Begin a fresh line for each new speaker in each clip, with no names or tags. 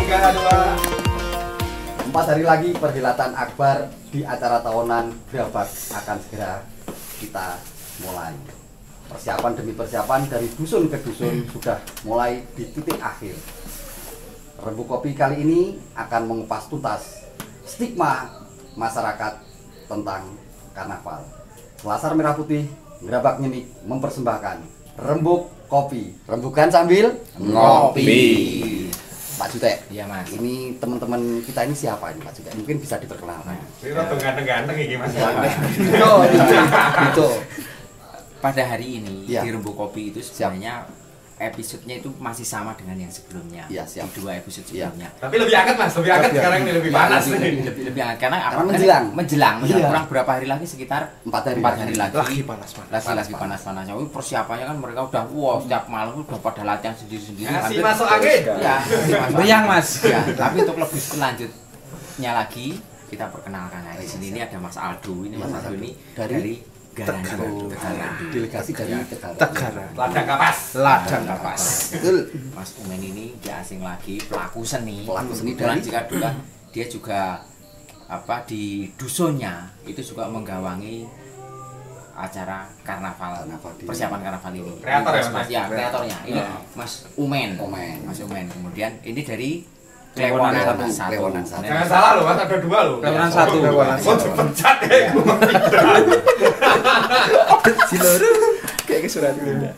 3, 2. 4 hari lagi perhelatan akbar di acara tahunan Gerabak akan segera kita mulai. Persiapan demi persiapan dari dusun ke dusun sudah mulai di titik akhir. Rembuk Kopi kali ini akan mengupas tuntas stigma masyarakat tentang karnaval. Selasar Merah Putih Gerabak Nyenik mempersembahkan Rembuk Kopi, rembukan sambil ngopi. Pak Jutek,
iya Mas.
Ini teman-teman kita ini siapa ini Pak Jutek? Mungkin bisa diperkenalkan.
Ini tuh ganteng-ganteng ini Mas.
Itu.
Pada hari ini
ya.
di Rembuk Kopi itu sebenarnya episodenya itu masih sama dengan yang sebelumnya.
Iya, siap.
Di 2 episode sebelumnya.
Tapi lebih hangat Mas, lebih hangat sekarang ini lebih panas nih.
Lebih hangat karena
menjelang.
Kurang berapa hari lagi, sekitar
4 hari
lagi.
Lagi panas-panas.
Lagi panas-panasnya. Persiapannya kan mereka udah setiap malam udah pada latihan sendiri-sendiri.
Masih masuk angin.
Iya.
Meriang Mas.
Ya, tapi untuk lebih selanjutnya lagi kita perkenalkan. Nah, di sini ini ada Mas Aldo. Ini Mas Aldo ini dari Garandu.
Delegasi dari
Tegara.
Ladang kapas.
Ladang kapas.
Betul.
Mas Umen ini dia asing lagi, pelaku seni.
Dari
Jika dulu dia juga di dusunnya itu juga menggawangi acara karnaval, persiapan karnaval ini.
Kreator ya, Mas?
Ya, kreatornya. Ini Mas Umen. Mas Umen. Kemudian ini dari Klewonan 1.
Jangan salah loh Mas, ada 2 loh.
Klewonan 1.
Mau dipecat ya.
Siloro. Kayak surat pindah.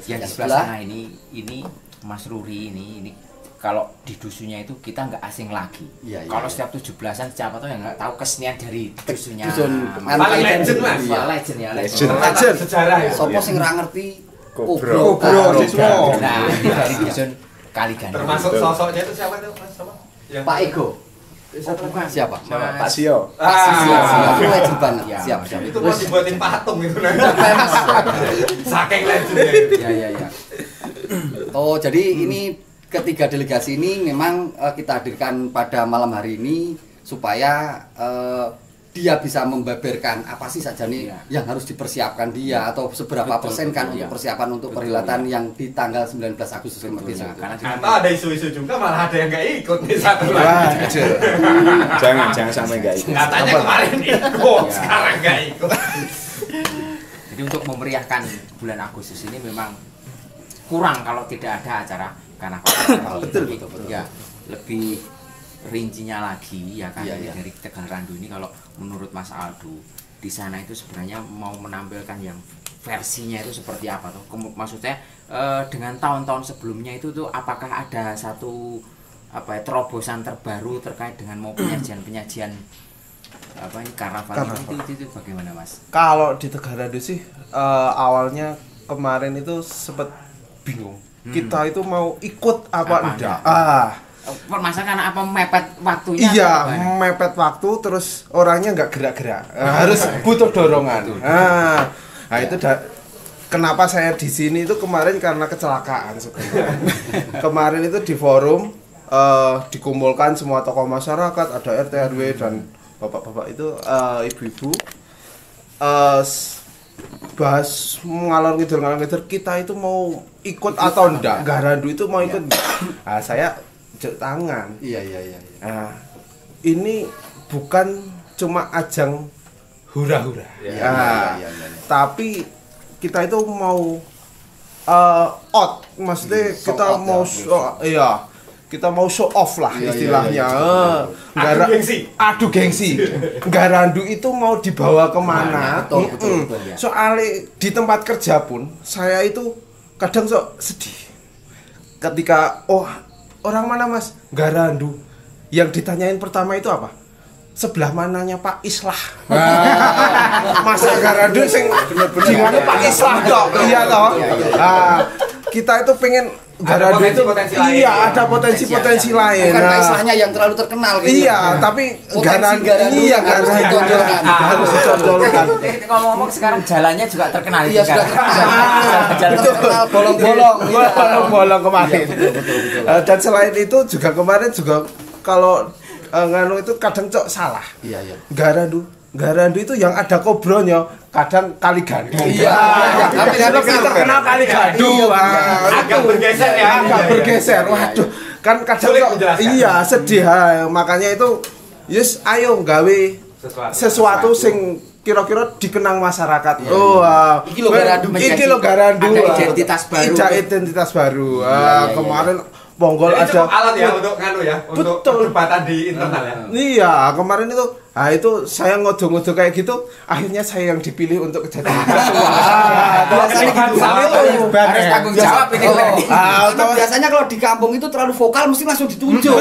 Yang di sebelah sana ini Mas Ruri ini kalau di dusunnya itu kita nggak asing lagi. Kalau setiap 17-an siapa tuh yang nggak tahu kesenian dari dusunnya.
Paling legend Mas.
Legend ya,
Legend.
Sejarah ya.
Sopo sing ora ngerti
Kobro
Siswa.
Nah, ini dari dusun Kaligandhi.
Termasuk sosoknya itu siapa itu Mas? Yang
Pak Ego.
Bukan.
Siapa?
Pak Sio.
Itu legend banget.
Ya,
Siap.
itu mau dibuatin patung gitu nah. Saking legendnya.
Ya.
Oh, jadi ini ketiga delegasi ini memang kita hadirkan pada malam hari ini supaya dia bisa membeberkan apa sih saja nih yang harus dipersiapkan dia atau seberapa persen kan untuk persiapan untuk perhelatan yang di tanggal 19 Agustus nanti.
Atau ada isu-isu juga malah ada yang nggak ikut nih satu
Wah,
lagi.
jangan sampai nggak ikut.
Katanya kemarin ikut, sekarang nggak ikut.
Jadi untuk memeriahkan bulan Agustus ini memang kurang kalau tidak ada acara karnaval. Betul. Ya, lebih rincinya lagi ya kan dari Tegal Randu ini kalau menurut Mas Aldo di sana itu sebenarnya mau menampilkan yang versinya itu seperti apa tuh? Maksudnya dengan tahun-tahun sebelumnya itu tuh apakah ada satu terobosan terbaru terkait dengan mau penyajian karnaval itu bagaimana Mas?
Kalau di Tegal Randu sih awalnya kemarin itu sempat bingung. Kita itu mau ikut apa enggak?
Permasalahan karena apa mepet waktunya?
Iya, mepet waktu terus orangnya nggak gerak-gerak. Harus butuh dorongan. Nah itu kenapa saya di sini itu kemarin karena kecelakaan sebenarnya. Kemarin itu di forum dikumpulkan semua tokoh masyarakat, ada RT RW dan bapak-bapak itu ibu-ibu bahas ngalor ngidul kita itu mau ikut atau enggak? Garandu itu mau ikut. Nah, saya tangan.
Iya.
Nah, ini bukan cuma ajang hura-hura. Tapi kita itu mau maksudnya kita mau kita mau show off lah istilahnya. Adu gengsi. Garandu itu mau dibawa kemana?
Betul,
Soalnya di tempat kerja pun saya itu kadang sedih. Ketika orang mana Mas? Garandu. Yang ditanyain pertama itu apa? Sebelah mananya Pak Islah. Masa Garandu sing bener-bener Pak Islah toh. Iya toh. Kita itu pengen Garandu itu ada potensi-potensi lain.
Bukan Pak Islahnya yang terlalu terkenal gitu.
Iya, tapi Garandu
harus ditonjolkan.
Harus ditonjolkan.
Ngomong sekarang jalannya juga terkenal.
Iya, sudah terkenal bolong-bolong.
Bolong kemarin. Dan selain itu juga kemarin kalau nganu itu kadang salah.
Iya.
Garandu itu yang ada kobronya kadang Kaligandhi.
Iya.
Tapi kita kenal Kaligandhi.
Agak bergeser ya.
Agak bergeser. Waduh, kan kadang
Sulit
kok
menjelaskan.
iya sedih ha. Makanya itu yes ayo gawe sesuatu sing kira-kira dikenang masyarakat. Oh,
Iki lho Garandu.
Iki lho Garandu.
Ada identitas baru.
Identitas baru.
Iya,
Kemarin Ponggol
Jadi
ada
cukup alat ya untuk nganu ya, untuk
Betul.
perdebatan di internal ya.
Iya, kemarin itu saya ngodo-ngodo kayak gitu, akhirnya saya yang dipilih untuk kejadian ketua.
Biasanya gitu.
Harus tanggung jawab ini.
Biasanya kalau di kampung itu terlalu vokal mesti langsung ditunjuk.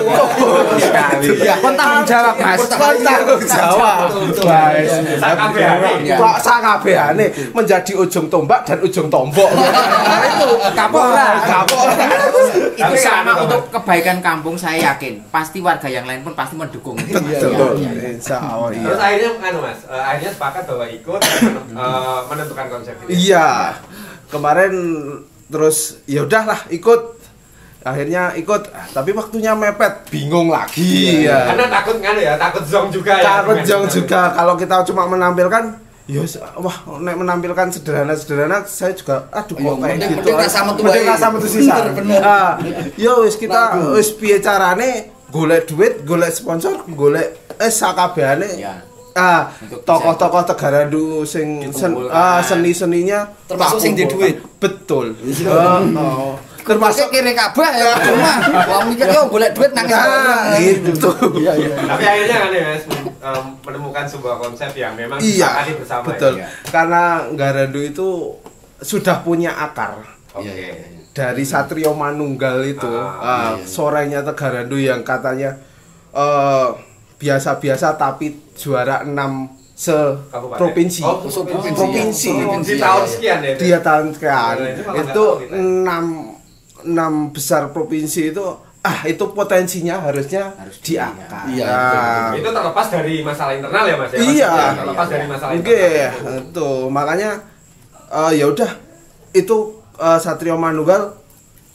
Iya, kon tanggung jawab, Mas.
Kon tanggung jawab. Guys, kok sakabehane menjadi ujung tombak dan ujung tombok. Nah, itu
Kapolra. Itu
Tapi
sama
kan,
untuk kebaikan kampung, saya yakin pasti warga yang lain pun pasti mendukung.
Betul.
Iya, iya.
Insya Allah
Terus
iya.
akhirnya anu Mas, akhirnya sepakat bahwa ikut dan menentukan konsep ini.
Iya. Kemarin terus ya udahlah ikut. Akhirnya ikut, tapi waktunya mepet, bingung lagi ya.
Karena takut nganu ya, takut zong juga ya.
Takut jauh juga kalau kita cuma menampilkan ya wah nek menampilkan sederhana saya juga aduh kok kayak gitu.
Mending rasa metu
Mending
wae.
rasa metu sisan.
Bener.
Ya wis kita wis piye carane golek duit, golek sponsor, golek sakabehane.
Iya. Untuk
Tokoh-tokoh Tegarandu sing
Dikumpulkan.
seni-seninya
Termasuk
tak
sing di
kumpulkan.
duit.
Betul.
Termasuk kiri kabeh ya cuma wong mikir yo golek duit nang
Nah, gitu.
Tapi akhirnya kan ya Mas, menemukan sebuah konsep yang memang
Iya,
disepakati bersama.
betul.
Ya.
Karena Garandu itu sudah punya akar.
Oke.
Dari Satrio Manunggal itu sorenya Tegarandu yang katanya biasa-biasa tapi juara 6
Kabupaten.
provinsi.
Oh,
provinsi.
Di tahun sekian ya.
Dia tahun sekian.
Itu malah nggak
Itu
tahu kita.
6 besar provinsi itu itu potensinya harusnya
Harus
diangkat.
Iya,
Itu terlepas dari masalah internal ya Mas ya.
Iya.
Maksudnya terlepas dari masalah
Oke,
internal.
itu makanya ya udah itu Satrio Manunggal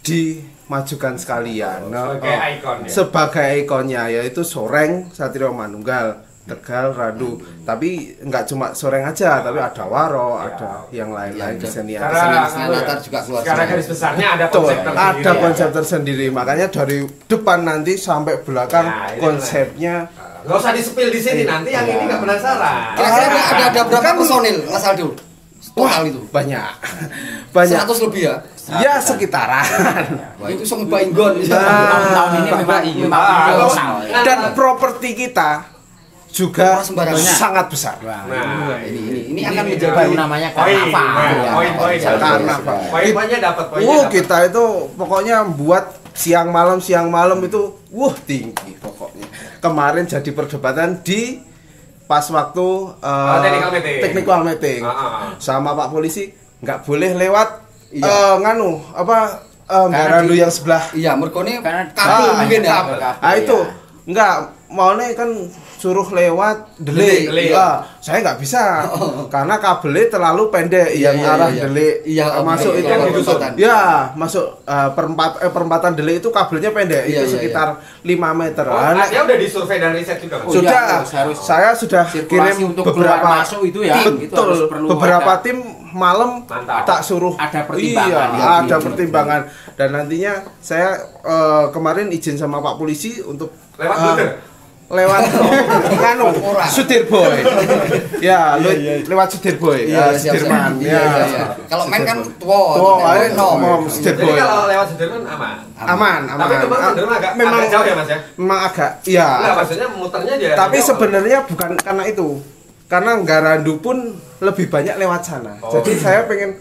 dimajukan sekalian.
Sebagai ikon ya.
Sebagai ikonnya yaitu Soreng Satrio Manunggal Tegal Randu. Tapi nggak cuma Soreng aja, tapi ada Waro, ada yang lain-lain kesenian.
Kesenian latar juga keluar.
Secara garis besarnya ada
Betul,
konsep tersendiri.
ada
ya.
konsep tersendiri. Makanya dari depan nanti sampai belakang
Nah, ini
konsepnya
Nggak usah disepil di sini, nanti yang ini nggak penasaran.
Kira-kira ada berapa personil Mas Aldo? Total itu.
banyak. Banyak.
100 lebih ya.
Ya sekitaran.
Wah, itu song Bainggon.
Tahun ini memang kolosal.
Dan properti kita juga
Sembarangan.
sangat besar.
Nah,
Ini akan menjadi
baru namanya karnaval.
Poin-poin.
Karnaval.
Poin-poinnya dapat poinnya. dapat.
Kita itu pokoknya buat siang malam itu tinggi pokoknya. Kemarin jadi perdebatan di pas waktu technical meeting. Sama Pak Polisi nggak boleh lewat nganu apa Garandu yang sebelah.
Iya, mergone
Karena
kabel mungkin ya.
Itu enggak maunya kan suruh lewat delik.
Delik.
Saya nggak bisa karena kabelnya terlalu pendek yang arah delik.
Iya,
masuk
oke,
itu
yang perempatan.
ya masuk perempatan delik itu kabelnya pendek
Iya,
itu sekitar 5 meter.
Oh,
Nah,
artinya udah disurvei dan riset juga Mas?
sudah
harus
saya sudah
sirkulasi
kirim
untuk keluar
beberapa
masuk itu ya,
tim,
itu harus
betul
perlu
beberapa
ada.
tim malam
Mantap.
tak suruh
Ada pertimbangan,
iya,
ya,
ada
gitu.
pertimbangan dan nantinya saya kemarin izin sama Pak Polisi untuk
Lewat
eh,
Twitter?
lewat nganu Sudirboy ya lewat Sudirboy Sudirman
Iya. Kalau main kan
tuh ayo
no.
Jadi
Sudirboy
kalau lewat Sudirman aman.
aman
Tapi kemarin Sudirman
memang
agak jauh ya Mas ya?
memang agak iya
Enggak, maksudnya muternya dia.
tapi
jauh.
sebenarnya bukan karena itu karena Garandu pun lebih banyak lewat sana
Oh.
jadi saya pengen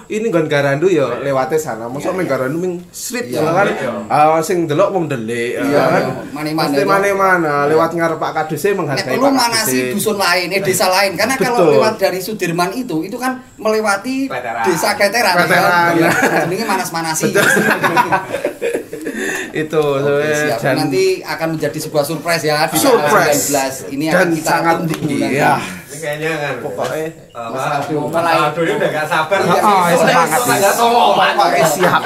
ini nggon Garandu ya lewatnya sana mosok meng Garandu ming street
Iya,
kan
iya.
sing delok mung delik
Iya,
kan
mana-mana
mesti
itu.
mana-mana lewat ngarep Pak Kadus
Nek
menghargai
perlu
Pak
manasi
Kadus
dusun lain, desa lain. Karena kalau
Betul.
lewat dari Sudirman itu kan melewati
Veteran.
desa Keteran.
Veteran.
Jenenge manas-manasi.
itu
Siap.
dan
Nanti akan menjadi sebuah surprise ya di
Surprise.
tanggal 19. Ini
dan
akan kita
sangat
tunggu
tinggi
nanti.
ya
Ini kayaknya kan
Pokoknya
Mas Aldo ini udah gak sabar.
semangat pokoknya siap.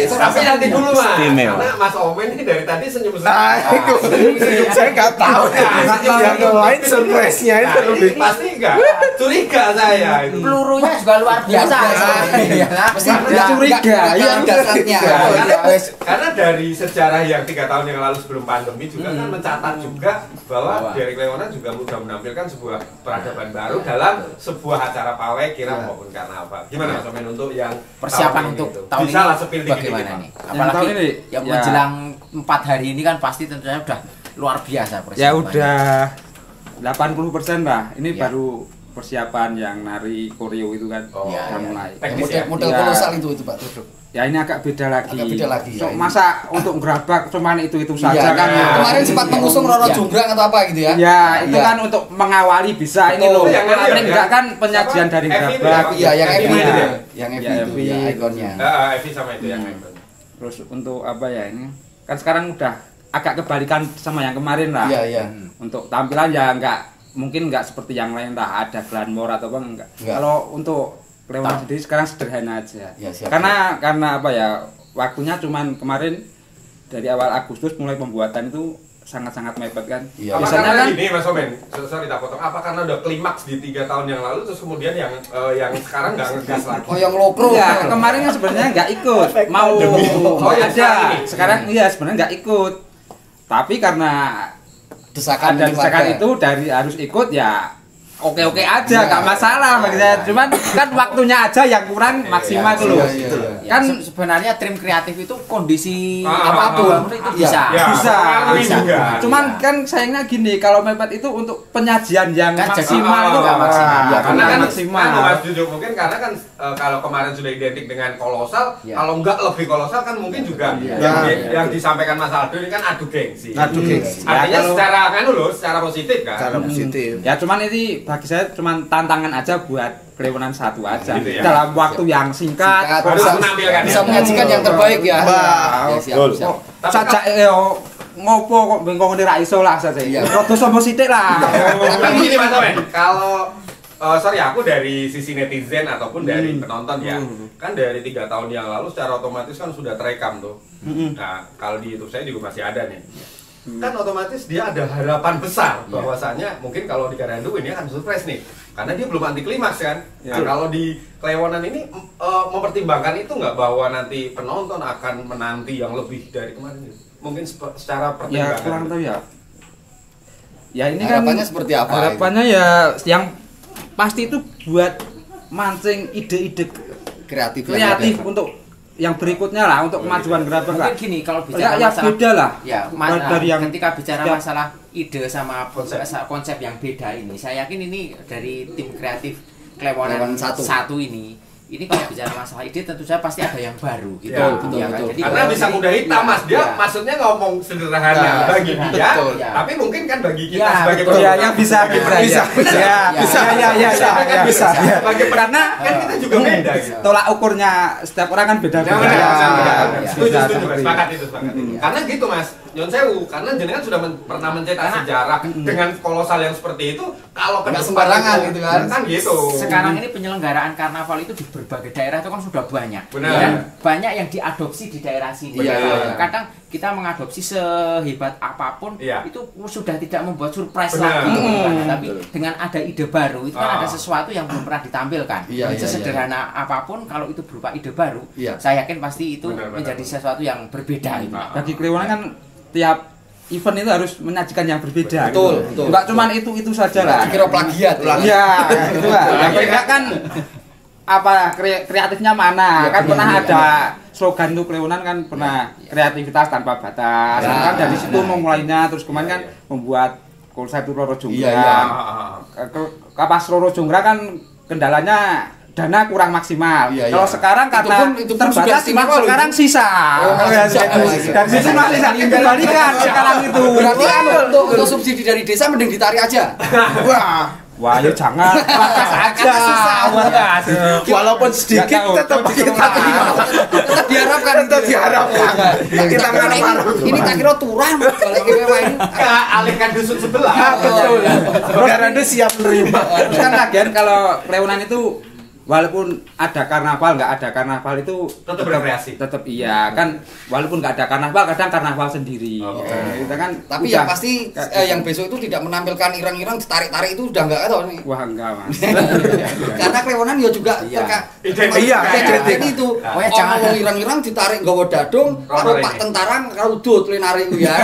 Tapi nanti dulu Mas,
Istimewa.
karena Mas Omen ini dari tadi senyum
Itu saya nggak tahu. Yang lain surprise-nya itu lebih.
Pasti enggak curiga saya itu.
Pelurunya juga luar biasa.
Mesti curiga ya dasarnya.
Karena dari sejarah yang 3 tahun yang lalu sebelum pandemi juga kan mencatat juga bahwa Derek Leonan juga sudah menampilkan sebuah peradaban baru dalam sebuah acara pawai kirap maupun karnaval. Gimana Mas Omen untuk yang
Persiapan
tahun
untuk
ini
tahun
bisa
ini
lah sepil dikit-dikit,
bagaimana
Pak.
nih? Apalagi
tahun ini,
yang
ya.
menjelang 4 hari ini kan pasti tentunya udah luar biasa persiapannya.
Ya udah 80% lah. Ini
Ya.
baru persiapan yang nari koreo itu kan
Oh,
ya,
udah
ya.
mulai.
Teknis ya?
Model
Ya.
kolosal itu Pak Duduk.
Ya ini agak beda lagi.
Agak beda lagi, ya,
So,
ini.
masa untuk gerabak cuman itu
Iya,
saja kan?
ya.
Kemarin sempat mengusung Roro
Ya.
Jonggrang atau apa gitu ya.
Ya, itu
Iya.
kan untuk mengawali bisa ini
Betul.
loh.
Yang mana
Paling
ya?
enggak kan penyajian
Siapa?
dari
Evi itu
gerabak.
ya?
Iya, yang
Evi
Evi
itu
itu.
ya?
Yang Evi
Ya,
itu,
Evi.
ya ikonnya.
Evi sama itu yang main.
Terus untuk apa ya ini? Kan sekarang udah agak kebalikan sama yang kemarin lah.
Iya, iya.
Untuk tampilan ya mungkin enggak seperti yang lain lah, ada glamour atau apa enggak.
Enggak.
Kalau untuk Leonan sendiri sekarang sederhana aja.
Ya, siap.
karena apa ya? Waktunya cuman kemarin dari awal Agustus mulai pembuatan itu sangat-sangat mepet kan.
Iya.
Apa
Biasanya
karena
kan
gini Mas Omen, sorry tak potong. Apa karena udah klimaks di 3 tahun yang lalu terus kemudian yang sekarang nggak ngegas lagi?
Oh yang lokro.
ya, kemarin kan sebenarnya nggak ikut. Mau
Oh, yang sekarang
ada.
ini?
Sekarang iya sebenarnya nggak ikut. Tapi karena
Desakan
ada
dari
desakan
warga.
itu dari harus ikut ya oke-oke aja,
Iya.
nggak masalah bagi saya. Cuman kan waktunya aja yang kurang maksimal
iya,
tuh loh.
iya, iya.
Ya,
Kan
sebenarnya trim kreatif itu kondisi
Ah,
apapun itu
iya.
bisa.
Ya,
Bisa,
mempengaruhi
bisa.
juga.
Cuman kan sayangnya gini, kalau mepet itu untuk penyajian yang
Kan jadi-
maksimal itu nggak
Ah,
maksimal.
iya,
karena kan
maksimal.
Mas Jujur mungkin karena kan kalau kemarin sudah identik dengan kolosal,
Ya.
kalau enggak lebih kolosal kan mungkin juga
Iya.
yang disampaikan Mas Aldo ini kan adu gengsi.
Adu gengsi.
Artinya
Ya, kalau-
secara kan dulu secara positif kan.
Cara positif.
Ya cuman ini bagi saya cuman tantangan aja buat Leonan satu aja
Gitu ya.
dalam waktu yang singkat.
Singkat,
Harus
bisa,
menampilkan
bisa
ya.
menyajikan yang terbaik ya.
Wah,
Ya, siap,
betul.
siap.
Tapi
Saja ngopo kok bengkong ini ra iso lah saja.
Iya.
Rada sombong sithik lah.
Tapi gini Mas Omen, kalau sorry aku dari sisi netizen ataupun dari penonton ya, kan dari 3 tahun yang lalu secara otomatis kan sudah terekam tuh. Nah kalau di YouTube saya juga masih ada nih. Kan otomatis dia ada harapan besar bahwasannya mungkin kalau di Garandu ini akan surprise nih, karena dia belum anti klimaks kan. Nah kalau di Klewonan ini mempertimbangkan itu nggak bahwa nanti penonton akan menanti yang lebih dari kemarin? Mungkin secara
Ya
pertimbangan.
kurang tahu ya. Ya ini
Harapannya
kan
seperti apa?
harapannya ya yang pasti itu buat mancing ide-ide
Kreatif.
kreatif untuk yang berikutnya lah untuk kemajuan gerabak lah.
Mungkin gini kalau
Ya,
bicara
ya
masalah
beda lah.
ya
Dari yang
ketika bicara
setiap-
masalah ide sama konsep yang beda ini, saya yakin ini dari tim kreatif Klewonan
Klewonan
satu ini kalau bicara masalah ide tentu saja pasti ada yang baru gitu.
Ya,
betul,
Ya kan?
betul.
Jadi
Karena
kalau
bisa
ini-
kuda hitam mas, dia
ya.
maksudnya ngomong sederhana
Ya,
bagi
sederhana.
dia,
Betul.
Ya.
tapi mungkin kan bagi kita
Ya,
sebagai
betul.
penonton,
Ya, yang bisa
sebagai
kita
penonton,
ya. Ya,
bisa,
bisa.
sebagai karena kan kita juga beda gitu.
Tolak ukurnya setiap orang kan
Ya,
beda-beda.
benar, benar, benar.
Ya.
Setuju,
Bisa
setuju, Mas.
seperti
Sepakat itu, sepakat itu. Karena gitu mas, Nyon Sewu, karena jenengan sudah pernah mencetak
Karena-
sejarah dengan kolosal yang seperti itu, kalau ke
Nggak
depan
sembarangan
itu,
gitu kan.
kan gitu.
Sekarang ini penyelenggaraan karnaval itu di berbagai daerah itu kan sudah banyak.
Benar.
Dan banyak yang diadopsi di daerah sini.
Iya, iya.
Kadang kita mengadopsi sehebat apapun
Iya.
itu sudah tidak membuat surprise
Benar.
lagi. Tapi dengan ada ide baru itu kan
Ah.
ada sesuatu yang belum pernah ditampilkan.
Iya, iya,
Sesederhana apapun kalau itu berupa ide baru,
Iya.
saya yakin pasti itu
Benar, benar,
menjadi
benar.
sesuatu yang berbeda gitu.
Bagi Klewonan kan tiap event itu harus menyajikan yang berbeda.
Betul,
gitu.
betul.
Enggak cuman itu saja lah.
Kira plagiat.
Ya, itu lah. Yang enggak kan apa kreatifnya mana?
Ya,
Kan pernah ada slogan tuh Klewonan kan pernah kreativitas tanpa batas.
Ya,
Kan dari situ
nah.
memulainya terus kemarin
Ya,
kan
ya.
membuat konsep itu Roro
Iya, iya.
Jonggrang.
Ah.
Kapas Roro Jonggrang kan kendalanya dana kurang maksimal.
Iya,
Kalau
iya.
sekarang karena
Itu pun sudah
terbatas
istimewa
cuma
loh,
sekarang
itu.
sisa.
Oh,
Ya,
sisa.
dari situ masih bisa dikembalikan sekarang itu.
Berarti kan untuk subsidi dari desa mending ditarik aja.
Wah,
Wah, ya jangan. Pakas aja. Pakas.
Walaupun sedikit tetap kita terima.
Tetap diharapkan.
Tetap diharapkan. Kita ngarep-ngarep.
Ini tak kira turah balik ke mewah ini.
Alihkan dusun sebelah.
Betul. Garanda siap menerima.
Terus kan lagian kalau Klewonan itu walaupun ada karnaval nggak ada karnaval itu
Tetap berkreasi.
tetap iya kan, walaupun nggak ada karnaval kadang karnaval sendiri. Kita kan
Tapi
udah-
yang pasti yang besok itu tidak menampilkan irang-irang ditarik-tarik itu udah enggak tahu nih.
wah enggak Mas.
Karena Klewonan ya juga
Iya.
identik itu.
Oh ya, jangan.
Jangan irang-irang ditarik nggawa dadung karo
Rono
Pak
ini.
tentara karo udut le narik ku ya.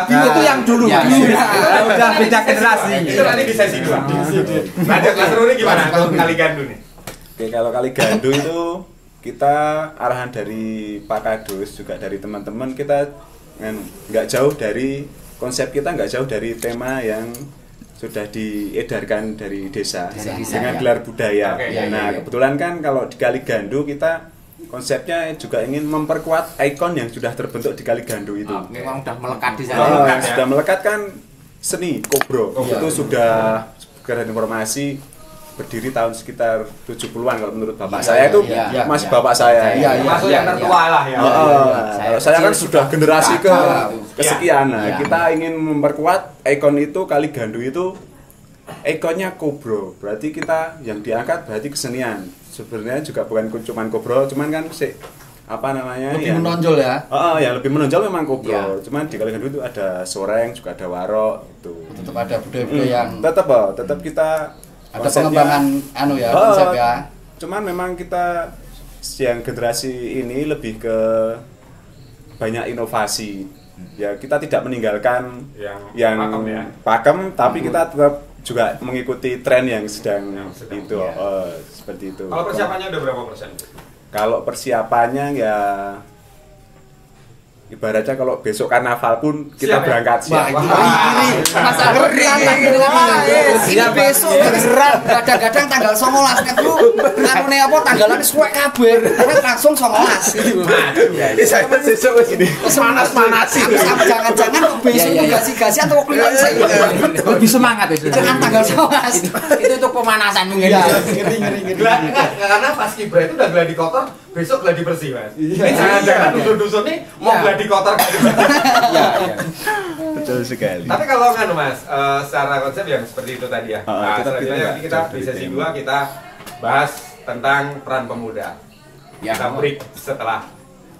Itu yang dulu.
Ya,
Mas. Udah beda generasi.
Itu nanti di sesi 2. Lanjut Mas Ruri gimana? Kali gandu nih.
Oke, kalau kali gandu itu kita arahan dari Pak Kadus juga dari teman-teman kita nggak jauh dari konsep kita, nggak jauh dari tema yang sudah diedarkan dari desa dengan
ya.
gelar budaya.
Oke,
Nah, kebetulan kan kalau di Kali Gandu kita konsepnya juga ingin memperkuat ikon yang sudah terbentuk di Kali Gandu itu.
Memang udah melekat di
Oh,
sana.
yang sudah melekat kan seni Kobro. Itu sudah sekedar informasi berdiri tahun sekitar 70-an kalau menurut bapak saya itu
iya,
masih
iya.
bapak saya.
Iya, iya.
Masuk yang tertua lah ya.
Kalau saya kan sudah generasi kesekian. Nah,
Iya.
kita ingin memperkuat ikon itu Kali Gandu itu ikonnya Kobro. Berarti kita yang diangkat berarti kesenian. Sebenarnya juga bukan cuma Kobro, cuman kan apa namanya
Lebih
yang
menonjol ya.
yang lebih menonjol memang Kobro.
Iya.
Cuman di Kali Gandu itu ada soreng, juga ada warok gitu.
Tetap ada budaya-budaya yang
Tetap kita
ada
konsepnya-
pengembangan konsep ya.
Cuman memang kita yang generasi ini lebih ke banyak inovasi. Ya kita tidak meninggalkan yang
pakem ya.
pakem, tapi kita tetap juga mengikuti tren yang sedang
sedang,
itu.
ya.
Seperti itu.
Kalau persiapannya udah berapa persen?
Kalau persiapannya ya ibaratnya kalau besok karnaval pun kita
Siap, ya?
berangkat siap.
Masa berat ini besok berat. Kadang-kadang tanggal 19 nek lu ngene apa tanggalan suwek kabeh. Nek langsung 19 gitu.
Saya besok wis ini panas-manasi.
Jangan-jangan kok besok itu gasi-gasi atau keluar saya.
Lebih semangat itu.
Jangan tanggal 19.
Itu untuk pemanasan mungkin.
Ya, ngeri.
Karena pas Kibra itu udah gladi kotor, besok gladi bersih Mas. Ini jangan-jangan dusun-dusun nih mau gladi kotor kayak gitu.
Betul sekali.
Tapi kalau kan Mas, secara konsep yang seperti itu tadi ya. Nah,
tetap
selanjutnya
kita
nanti kita
jauh
di
dari
sesi
tema.
2 kita bahas tentang peran pemuda.
Ya,
Kita break setelah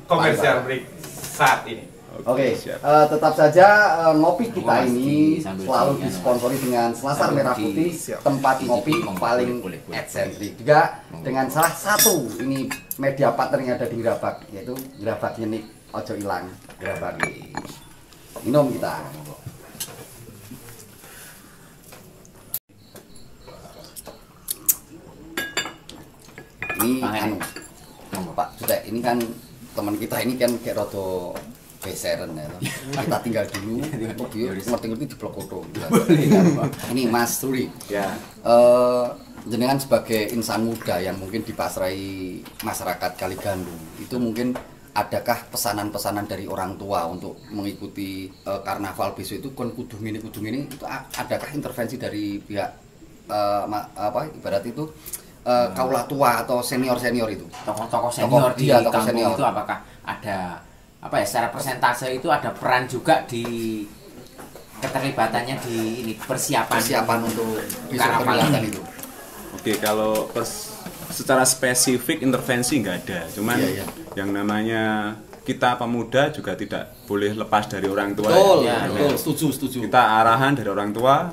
komersial break saat ini.
Oke,
siap.
tetap saja ngopi kita
Ngopi
ini
sambil
selalu
di-
disponsori dengan Selasar
sambil
Merah
di-
Putih,
siap.
tempat
Di-
ngopi
boleh,
paling
boleh.
eksentrik. Juga dengan salah satu ini media partner yang ada di Gerabak, yaitu Gerabak Yenik Ojo Ilang Gerabak. Minum kita. Ini Pak sudah ini kan teman kita ini kan kayak roto beseren ya. Kita tinggal dulu, ngerti-ngerti di blok foto. Ini Mas Ruri.
Ya.
Jenengan sebagai insan muda yang mungkin dipasrai masyarakat Kali Gandu, itu mungkin adakah pesanan-pesanan dari orang tua untuk mengikuti karnaval besok itu kon kudu ini itu adakah intervensi dari pihak ibarat itu kaula tua atau senior itu?
Tokoh-tokoh senior di
iya, tokoh
kampung
senior.
itu apakah ada secara persentase itu ada peran juga di keterlibatannya di ini
Persiapan untuk besok
Karnaval
perhelatan
ini.
itu.
Oke, kalau secara spesifik intervensi nggak ada, cuman
Iya.
yang namanya kita pemuda juga tidak boleh lepas dari orang tua.
Betul,
ya.
betul, setuju.
Kita arahan dari orang tua,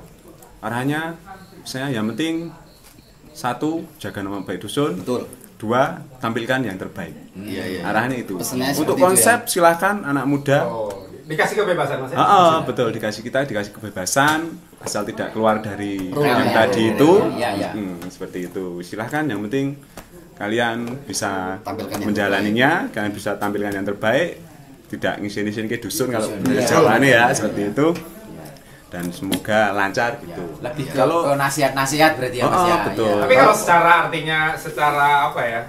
arahannya misalnya yang penting satu, jaga nama baik dusun.
Betul.
Dua, tampilkan yang terbaik.
Iya.
Arahannya itu.
Pesannya
Untuk
seperti itu
konsep silahkan anak muda.
Oh, dikasih kebebasan Mas ya?
Betul, dikasih kebebasan asal tidak keluar dari
Rule
yang
ya.
tadi itu.
Iya.
Seperti itu. Silahkan, yang penting kalian bisa
Tampilkan yang
menjalaninya, kalian bisa tampilkan yang terbaik, tidak ngisi-ngisi ke dusun kalau jawabannya ya seperti itu. Dan semoga lancar gitu.
lebih ke nasihat-nasihat berarti ya Mas ya.
betul.
Iya.
Tapi kalau secara apa ya?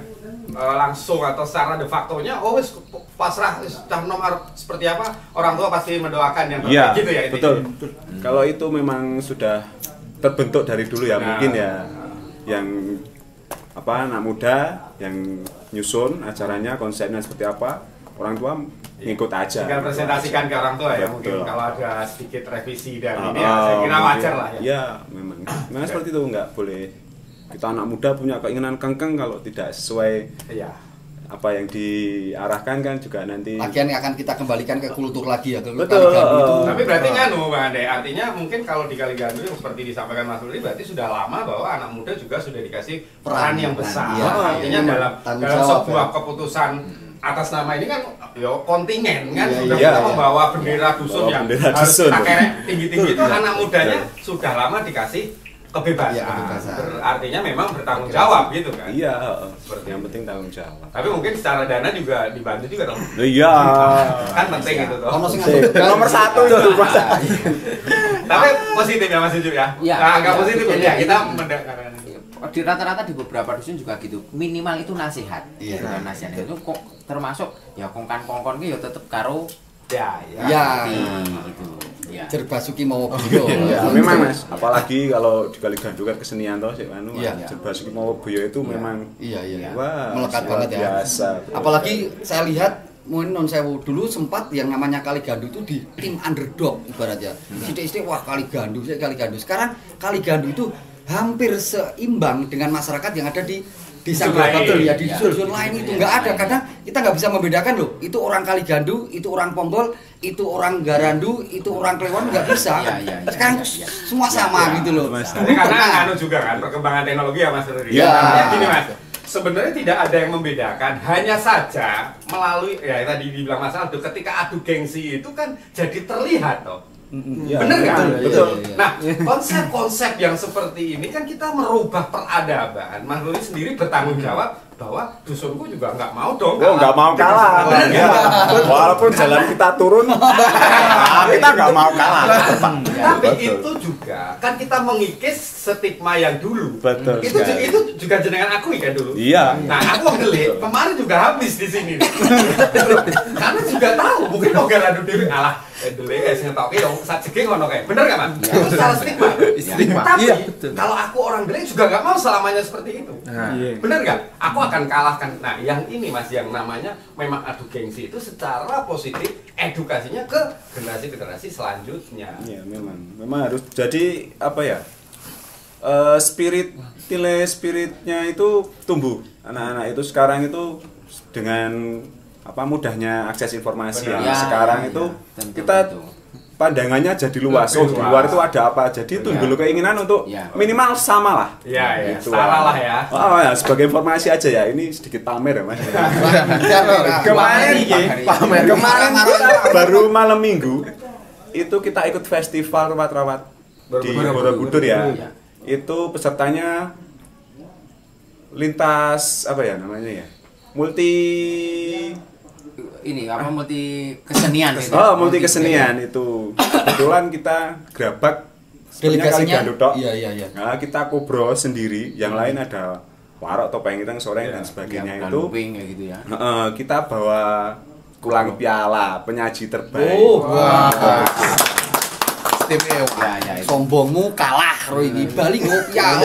Langsung atau secara de facto-nya wis pasrah cah nom seperti apa orang tua pasti mendoakan yang terbaik
Iya,
gitu ya intinya.
betul. Kalau itu memang sudah terbentuk dari dulu ya,
Nah.
mungkin ya yang anak muda yang nyusun acaranya, konsepnya seperti apa, orang tua ngikut aja.
Tinggal presentasikan ke orang tua ya, mungkin
Betul.
kalau ada sedikit revisi dan ini ya, saya kira wajar lah ya.
Iya, memang seperti itu, nggak boleh kita anak muda punya keinginan kengkeng kalau tidak sesuai
Iya.
apa yang diarahkan kan juga nanti.
Lagian akan kita kembalikan ke kultur lagi ya, ke
Betul.
Kali Gandu itu.
Tapi berarti Bang Ade, artinya mungkin kalau di Kali Gandu yang seperti disampaikan Mas Rudi berarti sudah lama bahwa anak muda juga sudah dikasih peran yang besar.
Iya,
Artinya
iya.
dalam
Tanggung
dalam
jawab,
sebuah
ya.
keputusan atas nama ini kan kontingen kan
Iya,
sudah
iya.
kita membawa bendera dusun
Bawa
yang
bendera
harus
dusun.
kita kerek tinggi-tinggi itu
Betul.
anak mudanya sudah lama dikasih kebebasan.
Iya, kebebasan.
Artinya memang bertanggung jawab gitu kan.
Iya,
Seperti
yang
itu.
penting tanggung jawab.
Tapi mungkin secara dana juga dibantu juga dong.
Iya.
Kan penting itu toh.
Ono sing
Sip, nomor 1 itu.
Tapi positif ya Mas Ucup ya.
Iya.
Nah, agak
Iya,
positif
betul,
ya.
iya.
Kita mendengarkan.
Di rata-rata di beberapa dusun juga gitu, minimal itu nasihat.
Iya.
Gitu kan, nasihat itu kok termasuk ya kongkan-kongkon ki ya tetep karo
Ya, ya.
Ya.
gitu. Ya.
Jerbasuki mau boyo.
Ya, memang Mas, apalagi kalau di Kali Gandu kan kesenian toh sih anu.
Iya.
Jerbasuki mau boyo itu memang
Iya, iya.
wah,
Melekat
luar
banget ya.
biasa.
Apalagi saya lihat mungkin non sewu dulu sempat yang namanya Kali Gandu itu di tim underdog ibaratnya. Sidik-sidik wah Kali Gandu, Kali Gandu. Sekarang Kali Gandu itu hampir seimbang dengan masyarakat yang ada di desa
Dusun lain.
betul ya di
Ya.
dusun lain itu nggak ada. Kadang kita nggak bisa membedakan loh. Itu orang Kali Gandu, itu orang Ponggol, itu orang Garandu, itu orang Kliwon nggak bisa.
Iya, iya, iya,
Sekarang
iya, iya.
semua sama gitu loh.
Mas.
Tapi karena anu juga kan perkembangan teknologi ya Mas Rudi.
Iya.
Artinya gini Mas, sebenarnya tidak ada yang membedakan, hanya saja melalui ya tadi dibilang Mas Aldo, ketika adu gengsi itu kan jadi terlihat toh.
Ya,
Bener kan?
betul.
Nah, konsep-konsep yang seperti ini kan kita merubah peradaban. Mas Rudi sendiri bertanggung jawab bahwa dusunku juga nggak mau dong.
Oh, nggak mau kalah. Ya. Walaupun jalan kita turun, kita nggak mau kalah.
Tapi
Betul.
itu juga kan kita mengikis stigma yang dulu.
Betul
Itu
sekali.
itu juga jenengan akui kan dulu.
Iya.
Nah, aku ngelik kemarin juga habis di sini. Karena juga tahu mungkin kok garadu dewe alah dewe sing ngetoke dong sajege ngono kae. Bener enggak, Mas? Itu secara stigma.
Stigma.
Tapi
Iya, betul.
kalau aku orang dewe juga nggak mau selamanya seperti itu. Bener nggak? Aku akan kalahkan. Nah, yang ini Mas yang namanya memang adu gengsi itu secara positif edukasinya ke generasi-generasi selanjutnya.
Iya, memang harus jadi apa ya? Nilai spiritnya itu tumbuh. Anak-anak itu sekarang itu dengan apa mudahnya akses informasi
Benar.
yang
Ya,
sekarang
ya,
itu
tentu,
kita
tentu.
pandangannya jadi luas.
Lebih
Oh, di luar
luas.
itu ada apa? Jadi timbul keinginan untuk
Ya.
minimal sama lah.
Iya, ya,
Gitu
setara lah ya.
Oh ya, sebagai informasi aja ya. Ini sedikit pamer ya, Mas.
Kemarin
Kemarin kita baru malam Minggu itu kita ikut festival rawat-rawat di Borobudur ya.
Iya.
Itu pesertanya lintas apa ya namanya ya? Multi
multi kesenian itu.
Oh, multi kesenian itu. Kebetulan kita gerabak sebenarnya Kali
Delegasinya.
Gandu tok.
Iya, iya, iya.
Nah, kita kubro sendiri, yang lain ada warok, topeng ireng, soreng dan sebagainya itu.
kayak gitu ya.
Kita bawa kulang piala penyaji terbaik.
Oh, wah.
Istimewa.
Ya, itu.
Sombongmu kalah karo iki Bali go piala.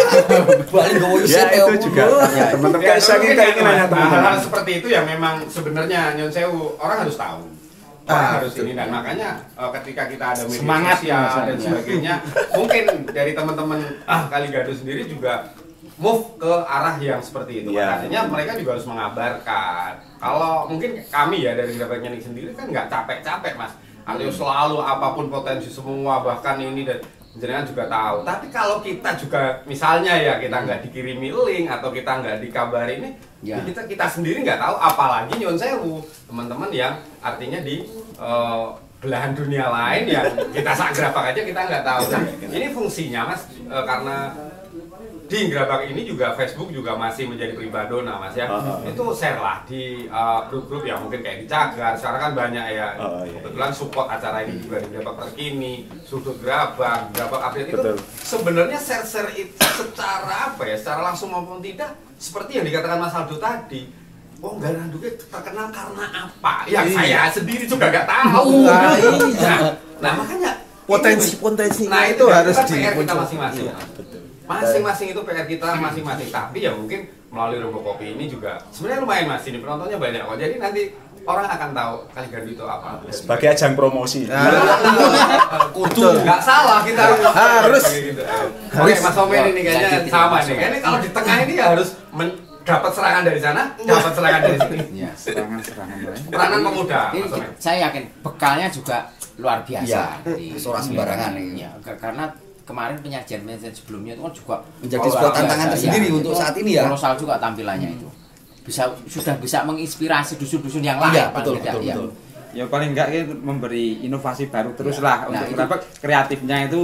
Bali go
Ya
isit
itu juga teman-teman
Ya,
kayak
mungkin
keinginannya
Mas,
teman-teman.
hal-hal seperti itu yang memang sebenarnya Nyon Sewu orang harus tahu. Orang harus ini dan makanya ketika kita ada media
Semangat,
sosial
Mas.
dan sebagainya, mungkin dari teman-teman Kali Gandu sendiri juga move ke arah yang seperti itu.
Ya.
Artinya mereka juga harus mengabarkan. Kalau mungkin kami ya dari Gerabak Nyening sendiri kan nggak capek-capek Mas. Artinya selalu apapun potensi semua bahkan ini dan jenengan juga tahu. Tapi kalau kita juga misalnya ya kita nggak dikirimi link atau kita nggak dikabari ini,
Ya.
kita sendiri nggak tahu. Apalagi Nyon Sewu teman-teman yang artinya di belahan dunia lain yang kita sak Gerabak aja kita nggak tahu. Nah, ini fungsinya Mas karena di Gerabak ini juga Facebook juga masih menjadi pribadona Mas ya. Itu share lah di grup-grup ya mungkin kayak di Cagar. Sekarang kan banyak ya.
Iya.
Kebetulan support acara ini juga di Gerabak Terkini, Sudut Gerabak, Gerabak Update itu
Betul.
sebenarnya share-share itu secara apa ya? Secara langsung maupun tidak seperti yang dikatakan Mas Aldo tadi. Oh, Garandu terkenal karena apa? Yang saya sendiri juga nggak tahu. Nah, makanya
potensi
Nah,
itu harus
kan PR kita
dimunculkan.
masing-masing.
Iya, betul.
Masing-masing itu PR kita masing-masing. Tapi ya mungkin melalui Rogo Kopi ini juga sebenarnya lumayan Mas, ini penontonnya banyak kok. Jadi nanti orang akan tahu Kali Gandu itu apa.
Sebagai ajang promosi.
Kudu nggak salah kita
Harus.
gitu. Oke, Mas Omen ini kayaknya
Jadi
sama
tidak
nih. Kayaknya kalau di tengah ini ya harus dapat serangan dari sana, dapat serangan dari sini.
Iya.
Serangan-serangan lain.
Peranan pemuda.
Ini
Mas Omen.
saya yakin bekalnya juga luar biasa.
Iya,
Jadi,
seorang sembarangan ini.
Ya, karena kemarin penyajian sebelumnya itu kan juga
Menjadi
luar
sebuah
biasa.
tantangan tersendiri
Iya,
untuk
itu
saat ini ya.
Kolosal juga tampilannya itu. Sudah bisa menginspirasi dusun-dusun yang lain.
Iya,
paling
betul,
tidak,
betul,
ya.
betul.
Ya paling enggak itu memberi inovasi baru terus
Ya.
lah
Nah,
untuk
itu-
kenapa kreatifnya itu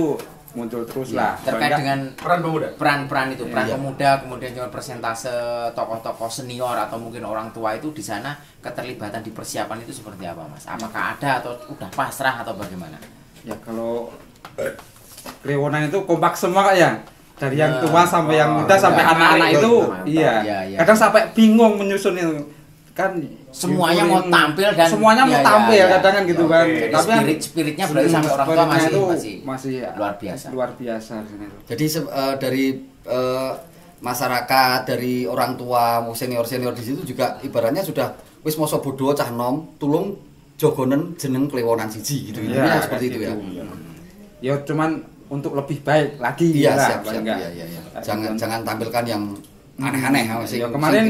muncul terus
Iya,
lah.
terkait
Paling
dengan
Peran pemuda.
peran-peran itu, peran
Iya.
pemuda, kemudian juga persentase tokoh-tokoh senior atau mungkin orang tua itu di sana keterlibatan di persiapan itu seperti apa, Mas? Apakah ada atau udah pasrah atau bagaimana?
ya kalau Kliwonan itu kompak semua Kak ya. Dari yang
Nah,
tua sampai yang muda
iya.
sampai anak-anak
Iya,
itu
mantap.
iya.
Iya, iya.
Kadang sampai bingung menyusun itu. Kan
Semuanya mau tampil dan
semuanya mau
iya,
tampil
iya,
kadang kan gitu
Oke.
kan.
Jadi
Tapi kan
spiritnya berarti sampai orang tua
spiritnya itu
masih luar biasa.
Luar biasa di sini tuh.
Jadi dari masyarakat, dari orang tua, senior-senior di situ juga ibaratnya sudah wis masa bodoh cah nom, tulung jogonen jeneng Kliwonan siji gitu.
Iya,
Intinya seperti itu ya.
Ya cuman untuk lebih baik lagi
Iya,
lah,
siap,
paling
siap.
enggak.
Iya, iya, iya. Jangan tampilkan yang aneh-aneh masih.
Ya kemarin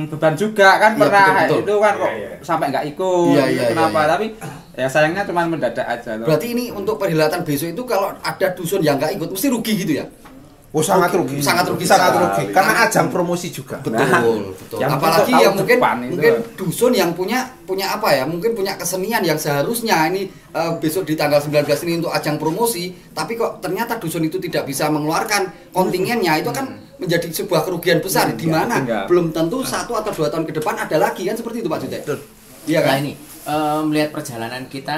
beban juga kan
Iya,
pernah
betul, betul.
itu kan kok
Iya, iya.
sampai nggak ikut
Iya, iya,
kenapa
iya, iya.
tapi ya sayangnya cuma mendadak aja loh.
Berarti ini untuk perhelatan besok itu kalau ada dusun yang nggak ikut mesti rugi gitu ya?
Oh sangat rugi.
Sangat rugi
Sangat
sekali.
rugi. Karena ajang promosi juga.
Betul, betul.
yang
Apalagi
besok
yang
tahun
mungkin
depan itu.
mungkin dusun yang punya apa ya? Mungkin punya kesenian yang seharusnya ini besok di tanggal 19 ini untuk ajang promosi, tapi kok ternyata dusun itu tidak bisa mengeluarkan kontingennya, itu kan menjadi sebuah kerugian besar di mana
tinggal.
belum tentu 1 atau 2 tahun ke depan ada lagi kan seperti itu Pak Jutek.
Betul.
Iya
Nah
kan?
ini melihat perjalanan kita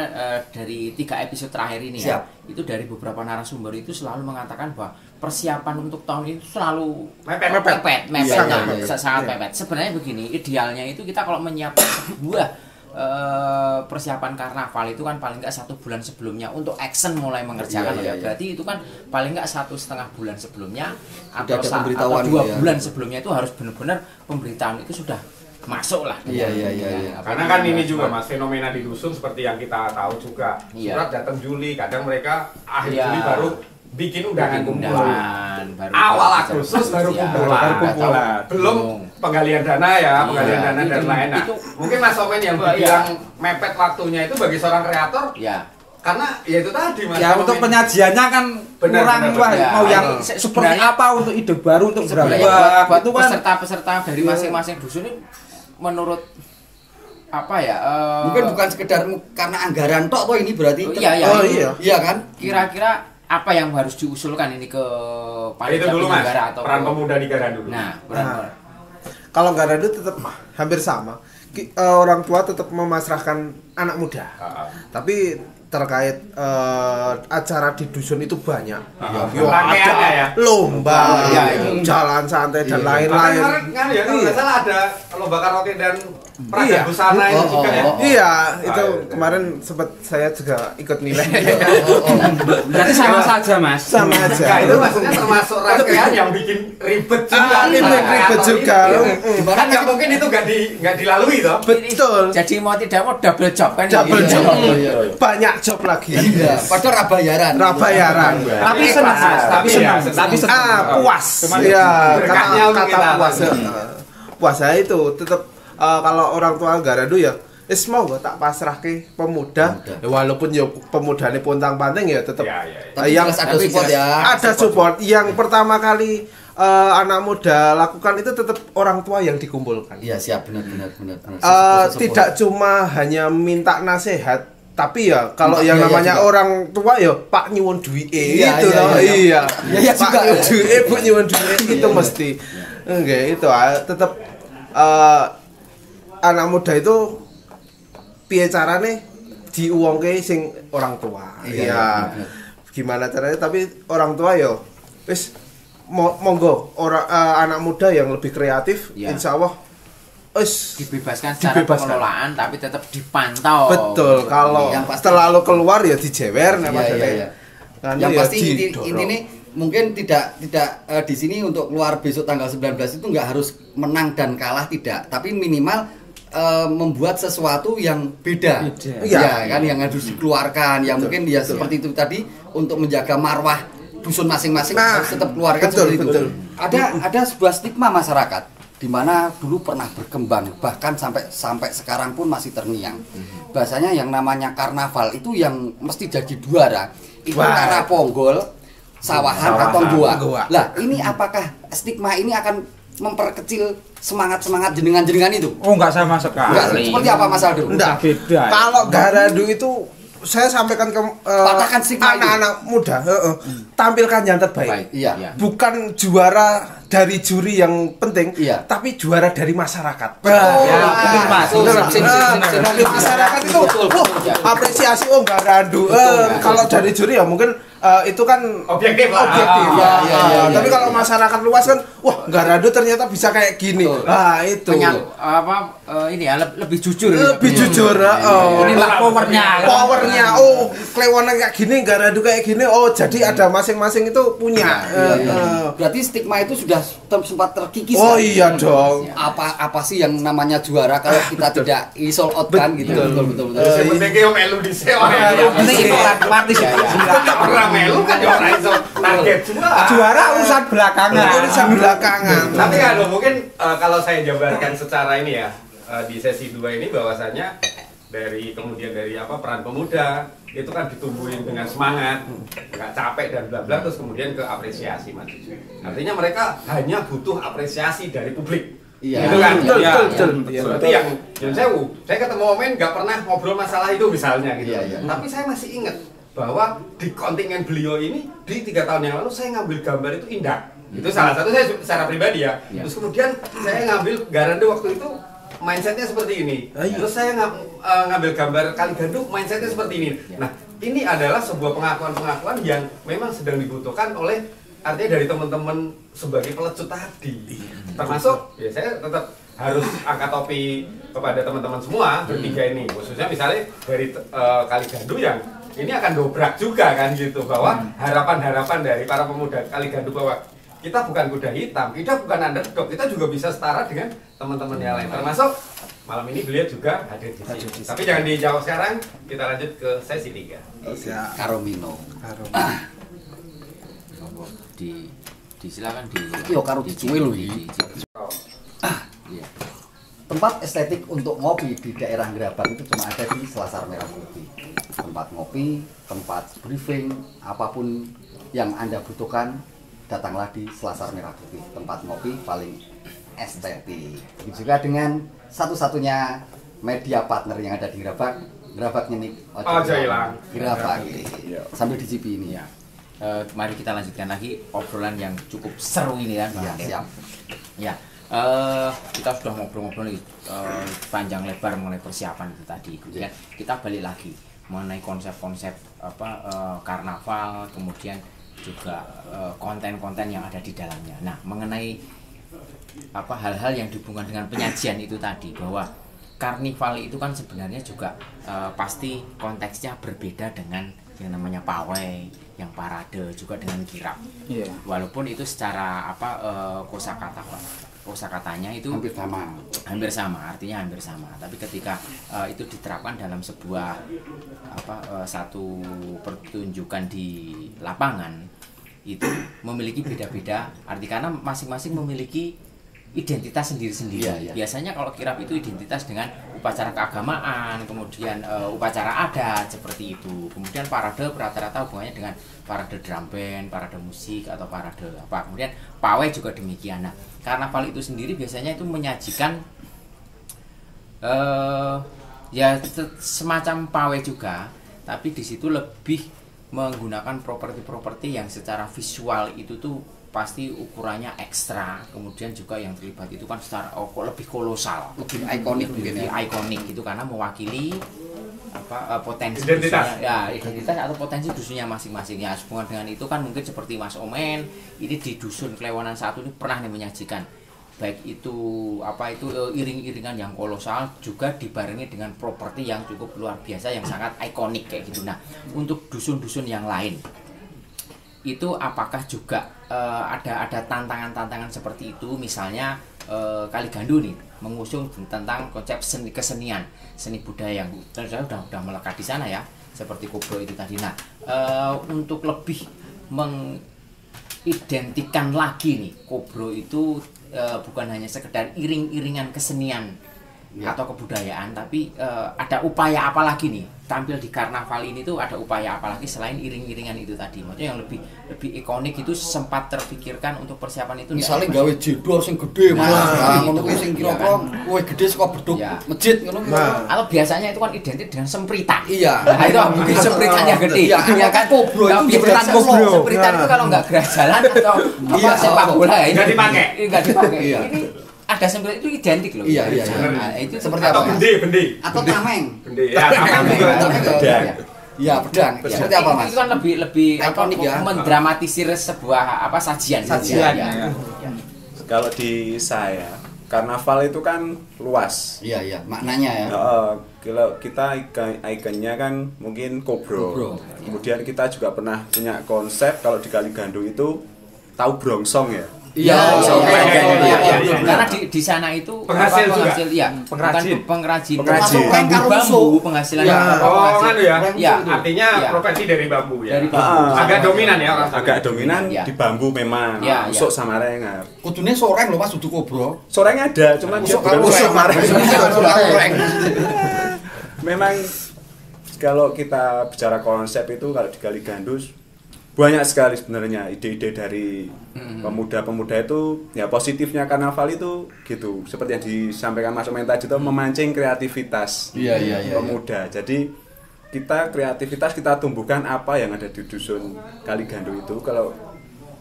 dari 3 episode terakhir ini ya, itu dari beberapa narasumber itu selalu mengatakan bahwa persiapan untuk tahun ini selalu
Mepet.
mepet,
Iya,
nah,
iya, iya.
sangat mepet. Sebenarnya begini, idealnya itu kita kalau menyiapkan sebuah persiapan karnaval itu kan paling nggak 1 bulan sebelumnya untuk action mulai mengerjakan
Iya, iya,
ya.
iya.
Berarti itu kan paling nggak 1,5 bulan sebelumnya
Sudah ada
atau
pemberitahuan
2
gitu ya.
bulan sebelumnya itu harus benar-benar pemberitaan itu sudah masuk lah.
Iya, iya, iya, iya.
Karena kan ini juga Mas, fenomena di dusun seperti yang kita tahu juga.
Iya.
Surat datang Juli, kadang mereka akhir
Iya.
Juli baru bikin undangan
Bikin
kumpulan.
undangan, baru
Awal
bisa
Agustus baru
iya,
kumpulan.
baru kumpulan.
Belum penggalian dana ya, penggalian
Iya,
dana dan
itu-
lain. Nah,
itu-
mungkin Mas Omen yang
Iya.
bilang mepet waktunya itu bagi seorang kreator
Ya.
karena ya itu tadi Mas.
Ya untuk
Omen.
penyajiannya kan
Benar,
kurang
benar,
wah
benar.
mau
Ya,
yang
ini
seperti
sebenarnya-
apa untuk ide baru untuk
Sebenarnya
berubah
buat
itu kan
peserta-peserta dari masing-masing dusun ini menurut apa ya?
Mungkin bukan sekedar karena anggaran tok toh ini berarti.
Iya, iya.
Oh, iya.
Iya kan?
Kira-kira apa yang harus diusulkan ini ke
Itu
panitia
dulu Mas,
penyelenggara atau
peran
ke-
pemuda di Garan dulu.
Nah, peran
Nah, kalau nggak ada itu tetap hampir sama. Orang tua tetap memasrahkan anak muda.
Ah, ah.
Tapi terkait acara di dusun itu banyak. Yo,
Rangkaiannya ya?
lomba,
Iya,
jalan santai dan
Bahkan
lain-lain.
kemarin kan ya kalau nggak
Iya.
salah ada lomba karaoke dan peraga
Iya.
busana itu juga ya.
Iya, itu
iya.
kemarin sempat saya juga ikut nilai.
berarti sama saja Mas.
Sama aja.
Nah, itu maksudnya termasuk rangkaian yang bikin ribet juga.
Ribet juga.
Dimana nggak mungkin itu nggak dilalui toh.
Betul.
Jadi mau tidak mau double job kan ya?
Double
Iya.
job.
Iya, iya.
Banyak job lagi.
Iya, padahal rabayaran.
Rabayaran.
Tapi senang Mas, tapi senang. Tapi senang.
Puas.
Cuman
Iya,
berkahnya untuk kita.
puas. Puasa itu tetap kalau orang tua Garadu ya wis mau gak tak pasrahke pemuda. Ya, walaupun ya pemudane pontang-panting ya tetap
Iya, iya, iya.
Tapi
yang
jelas ada support ya.
ada support. Yang pertama kali anak muda lakukan itu tetap orang tua yang dikumpulkan.
Iya, siap benar.
Tidak cuma hanya minta nasihat, tapi ya kalau
Minta
yang
biaya
namanya
juga.
orang tua ya Pak nyuwun duit
Iya,
itu
iya,
loh.
iya.
Iya.
Iya,
Pak
juga.
nyuwun duit, Bu nyuwun duit itu
iya.
mesti. Enggak, itu tetap anak muda itu piye carane diuwongke sing orang tua.
Iya,
Iya.
iya,
Gimana caranya, tapi orang tua ya wis monggo orang anak muda yang lebih kreatif
Iya.
insya Allah
dibebaskan secara pengelolaan tapi tetap dipantau.
Betul, kalau
Yang pasti-
terlalu keluar ya dijewer nek
Iya,
padahal.
iya.
Kan
Yang
ya
pasti
didorong.
ini mungkin tidak di sini untuk keluar besok tanggal 19 itu nggak harus menang dan kalah, tidak, tapi minimal membuat sesuatu yang beda.
Iya.
Ya kan, yang harus dikeluarkan, yang mungkin ya seperti itu tadi untuk menjaga marwah dusun masing-masing harus tetap keluarkan
betul,
seperti itu.
betul.
Ada sebuah stigma masyarakat di mana dulu pernah berkembang, bahkan sampai sekarang pun masih terngiang. Bahasanya yang namanya karnaval itu yang mesti jadi juara itu
Wah.
karena ponggol, sawahan atau
Goa.
goa. Lah, ini apakah stigma ini akan memperkecil semangat jenengan itu?
Oh, enggak sama sekali.
Enggak, seperti apa Mas Aldo?
Enggak.
Beda.
Kalau garadu itu saya sampaikan ke
Patahkan stigma itu.
anak-anak muda, tampilkan yang terbaik.
Baik.
Iya.
Bukan juara dari juri yang penting,
Iya.
tapi juara dari masyarakat.
Ya, betul, Mas.
Bener,
Sip, sip, sip, sip, sip.
Di masyarakat itu,
Betul,
wah,
betul.
apresiasi garadu. Kalau dari juri ya mungkin itu kan
Objektif lah.
objektif.
Iya, iya, iya,
Tapi
iya.
kalau masyarakat luas kan, wah garadu ternyata bisa kayak gini.
Betul.
Itu.
Ini ya lebih jujur.
Lebih jujur.
Inilah powernya.
Powernya, kelewanan kayak gini, garadu kayak gini. Jadi ada masing-masing itu punya.
Iya, iya. Berarti stigma itu sudah sempat terkikis.
Oh
kan?
iya dong.
Apa sih yang namanya juara kalau kita tidak sold out kan gitu. Betul.
Yang penting ki melu dhisik wae.
Yang penting itu otomatis ya.
Tetep ora melu kan ya ora iso target semua.
Juara urusan belakangan.
Urusan belakangan.
Tapi kan mungkin kalau saya jabarkan secara ini ya di sesi 2 ini bahwasanya kemudian dari peran pemuda itu kan ditumbuhin dengan semangat, nggak capek dan bla bla, terus kemudian ke apresiasi Mas. Artinya mereka hanya butuh apresiasi dari publik.
Iya.
Gitu kan?
Betul,
Iya.
betul.
Seperti yang saya ketemu Omen nggak pernah ngobrol masalah itu misalnya gitu.
Iya, iya.
Tapi saya masih ingat bahwa di kontingen beliau ini di 3 tahun yang lalu saya ngambil gambar itu indah. Itu salah satu saya secara pribadi ya. Terus kemudian saya ngambil garadu waktu itu mindsetnya seperti ini. Terus saya ngambil gambar kali gandum mindsetnya seperti ini. Nah, ini adalah sebuah pengakuan-pengakuan yang memang sedang dibutuhkan oleh artinya dari teman-teman sebagai pelecut tadi. Termasuk ya saya tetap harus angkat topi kepada teman-teman semua bertiga ini. Khususnya misalnya dari kali gandu yang ini akan dobrak juga kan gitu, bahwa harapan-harapan dari para pemuda kali gandu bahwa kita bukan kuda hitam, kita bukan underdog, kita juga bisa setara dengan teman-teman yang lain. Termasuk malam ini beliau juga hadir di sini. Tapi jangan dijawab sekarang, kita lanjut ke sesi 3.
Karomino.
Silakan di.
Yo karo dicuil lho iki.
Iya.
Tempat estetik untuk ngopi di daerah Gerabak itu cuma ada di Selasar Merah Putih. Tempat ngopi, tempat briefing, apapun yang Anda butuhkan, datanglah di Selasar Merah Putih. Tempat ngopi paling estetik. Begitu juga dengan satu-satunya media partner yang ada di Gerabak, Gerabak Nyenik
Ojo Ilang.
Gerabak. Sambil dicipi ini ya.
Mari kita lanjutkan lagi obrolan yang cukup seru ini kan.
Ya, siap.
Ya, kita sudah ngobrol-ngobrol nih panjang lebar mengenai persiapan itu tadi. Kemudian kita balik lagi mengenai konsep-konsep karnaval, kemudian juga konten-konten yang ada di dalamnya. Nah, mengenai hal-hal yang dihubungkan dengan penyajian itu tadi, bahwa karnival itu kan sebenarnya juga pasti konteksnya berbeda dengan yang namanya pawai, yang parade, juga dengan kirap.
Iya.
Walaupun itu secara kosakatanya itu hampir sama, artinya hampir sama. Tapi ketika itu diterapkan dalam sebuah satu pertunjukan di lapangan, itu memiliki beda-beda arti, karena masing-masing memiliki identitas sendiri-sendiri.
Iya.
Biasanya kalau kirap itu identitas dengan upacara keagamaan, kemudian upacara adat seperti itu. Kemudian parade rata-rata hubungannya dengan parade drum band, parade musik atau parade apa. Kemudian pawai juga demikian. Nah, karnaval itu sendiri biasanya itu menyajikan semacam pawai juga, tapi di situ lebih menggunakan properti-properti yang secara visual itu tuh pasti ukurannya ekstra, kemudian juga yang terlibat itu kan secara lebih kolosal,
Lebih ikonik mungkin
lebih
ya.
ikonik gitu, karena mewakili potensi
Identitas.
dusunya, identitas atau potensi dusunnya masing-masing. Ya, hubungan dengan itu kan mungkin seperti Mas Omen ini di dusun Klewonan 1 ini pernah nih menyajikan baik itu iring-iringan yang kolosal juga dibarengi dengan properti yang cukup luar biasa yang sangat ikonik kayak gitu. Nah, untuk dusun-dusun yang lain itu apakah juga ada tantangan-tantangan seperti itu, misalnya Kali Gandu nih mengusung tentang konsep kesenian, seni budaya yang saya udah melekat di sana ya, seperti Kobro itu tadi. Nah, untuk lebih mengidentikan lagi nih Kobro itu bukan hanya sekedar iring-iringan kesenian atau kebudayaan, tapi ada upaya apa lagi nih tampil di karnaval ini tuh, ada upaya apa lagi selain iring-iringan itu tadi, maksudnya yang lebih ikonik itu sempat terpikirkan untuk persiapan itu,
misalnya gawe jedor sing gede mas, ngono kuwi sing kira-kira kowe gede saka beduk masjid ngono.
Atau biasanya itu kan identik dengan sempritan.
Iya.
Nah, itu mungkin sempritan yang gede.
Iya kan Kobro itu
sempritan Kobro. Sempritan itu kalau nggak gerak jalan atau sepak bola ya
nggak dipakai.
Nggak dipakai. Ini ada sempritan itu identik loh.
Iya.
Nah, itu
seperti
atau
apa?
bendi.
Atau tameng.
Bendi. Ya, tameng juga.
Iya, pedang. Seperti apa mas?
Itu kan lebih
ikonik ya.
Mendramatisir sebuah sajian.
Ya.
Kalau di saya, karnaval itu kan luas.
Iya, maknanya ya.
Kalau kita ikonnya kan mungkin Kobro. Kemudian kita juga pernah punya konsep kalau di Kali Gandu itu tahu brongsong ya.
Iya.
Karena di sana itu
penghasil juga.
Iya, pengrajin
bambu,
penghasilan
kan ya.
Ya,
artinya profesi dari bambu ya.
Dari bambu.
Agak dominan ya rasanya.
Agak dominan di bambu memang. Usuk sama rengar.
Kudune soreng loh Mas, dudu Kobro.
Soreng ada, cuman dia bukan usuk sama rengar. Memang kalau kita bicara konsep itu kalau di Kali Gandu banyak sekali sebenarnya ide-ide dari pemuda-pemuda itu, ya positifnya karnaval itu gitu, seperti yang disampaikan Mas Omen tadi itu memancing kreativitas pemuda. Jadi kreativitas kita tumbuhkan apa yang ada di dusun Kali Gandu itu. Kalau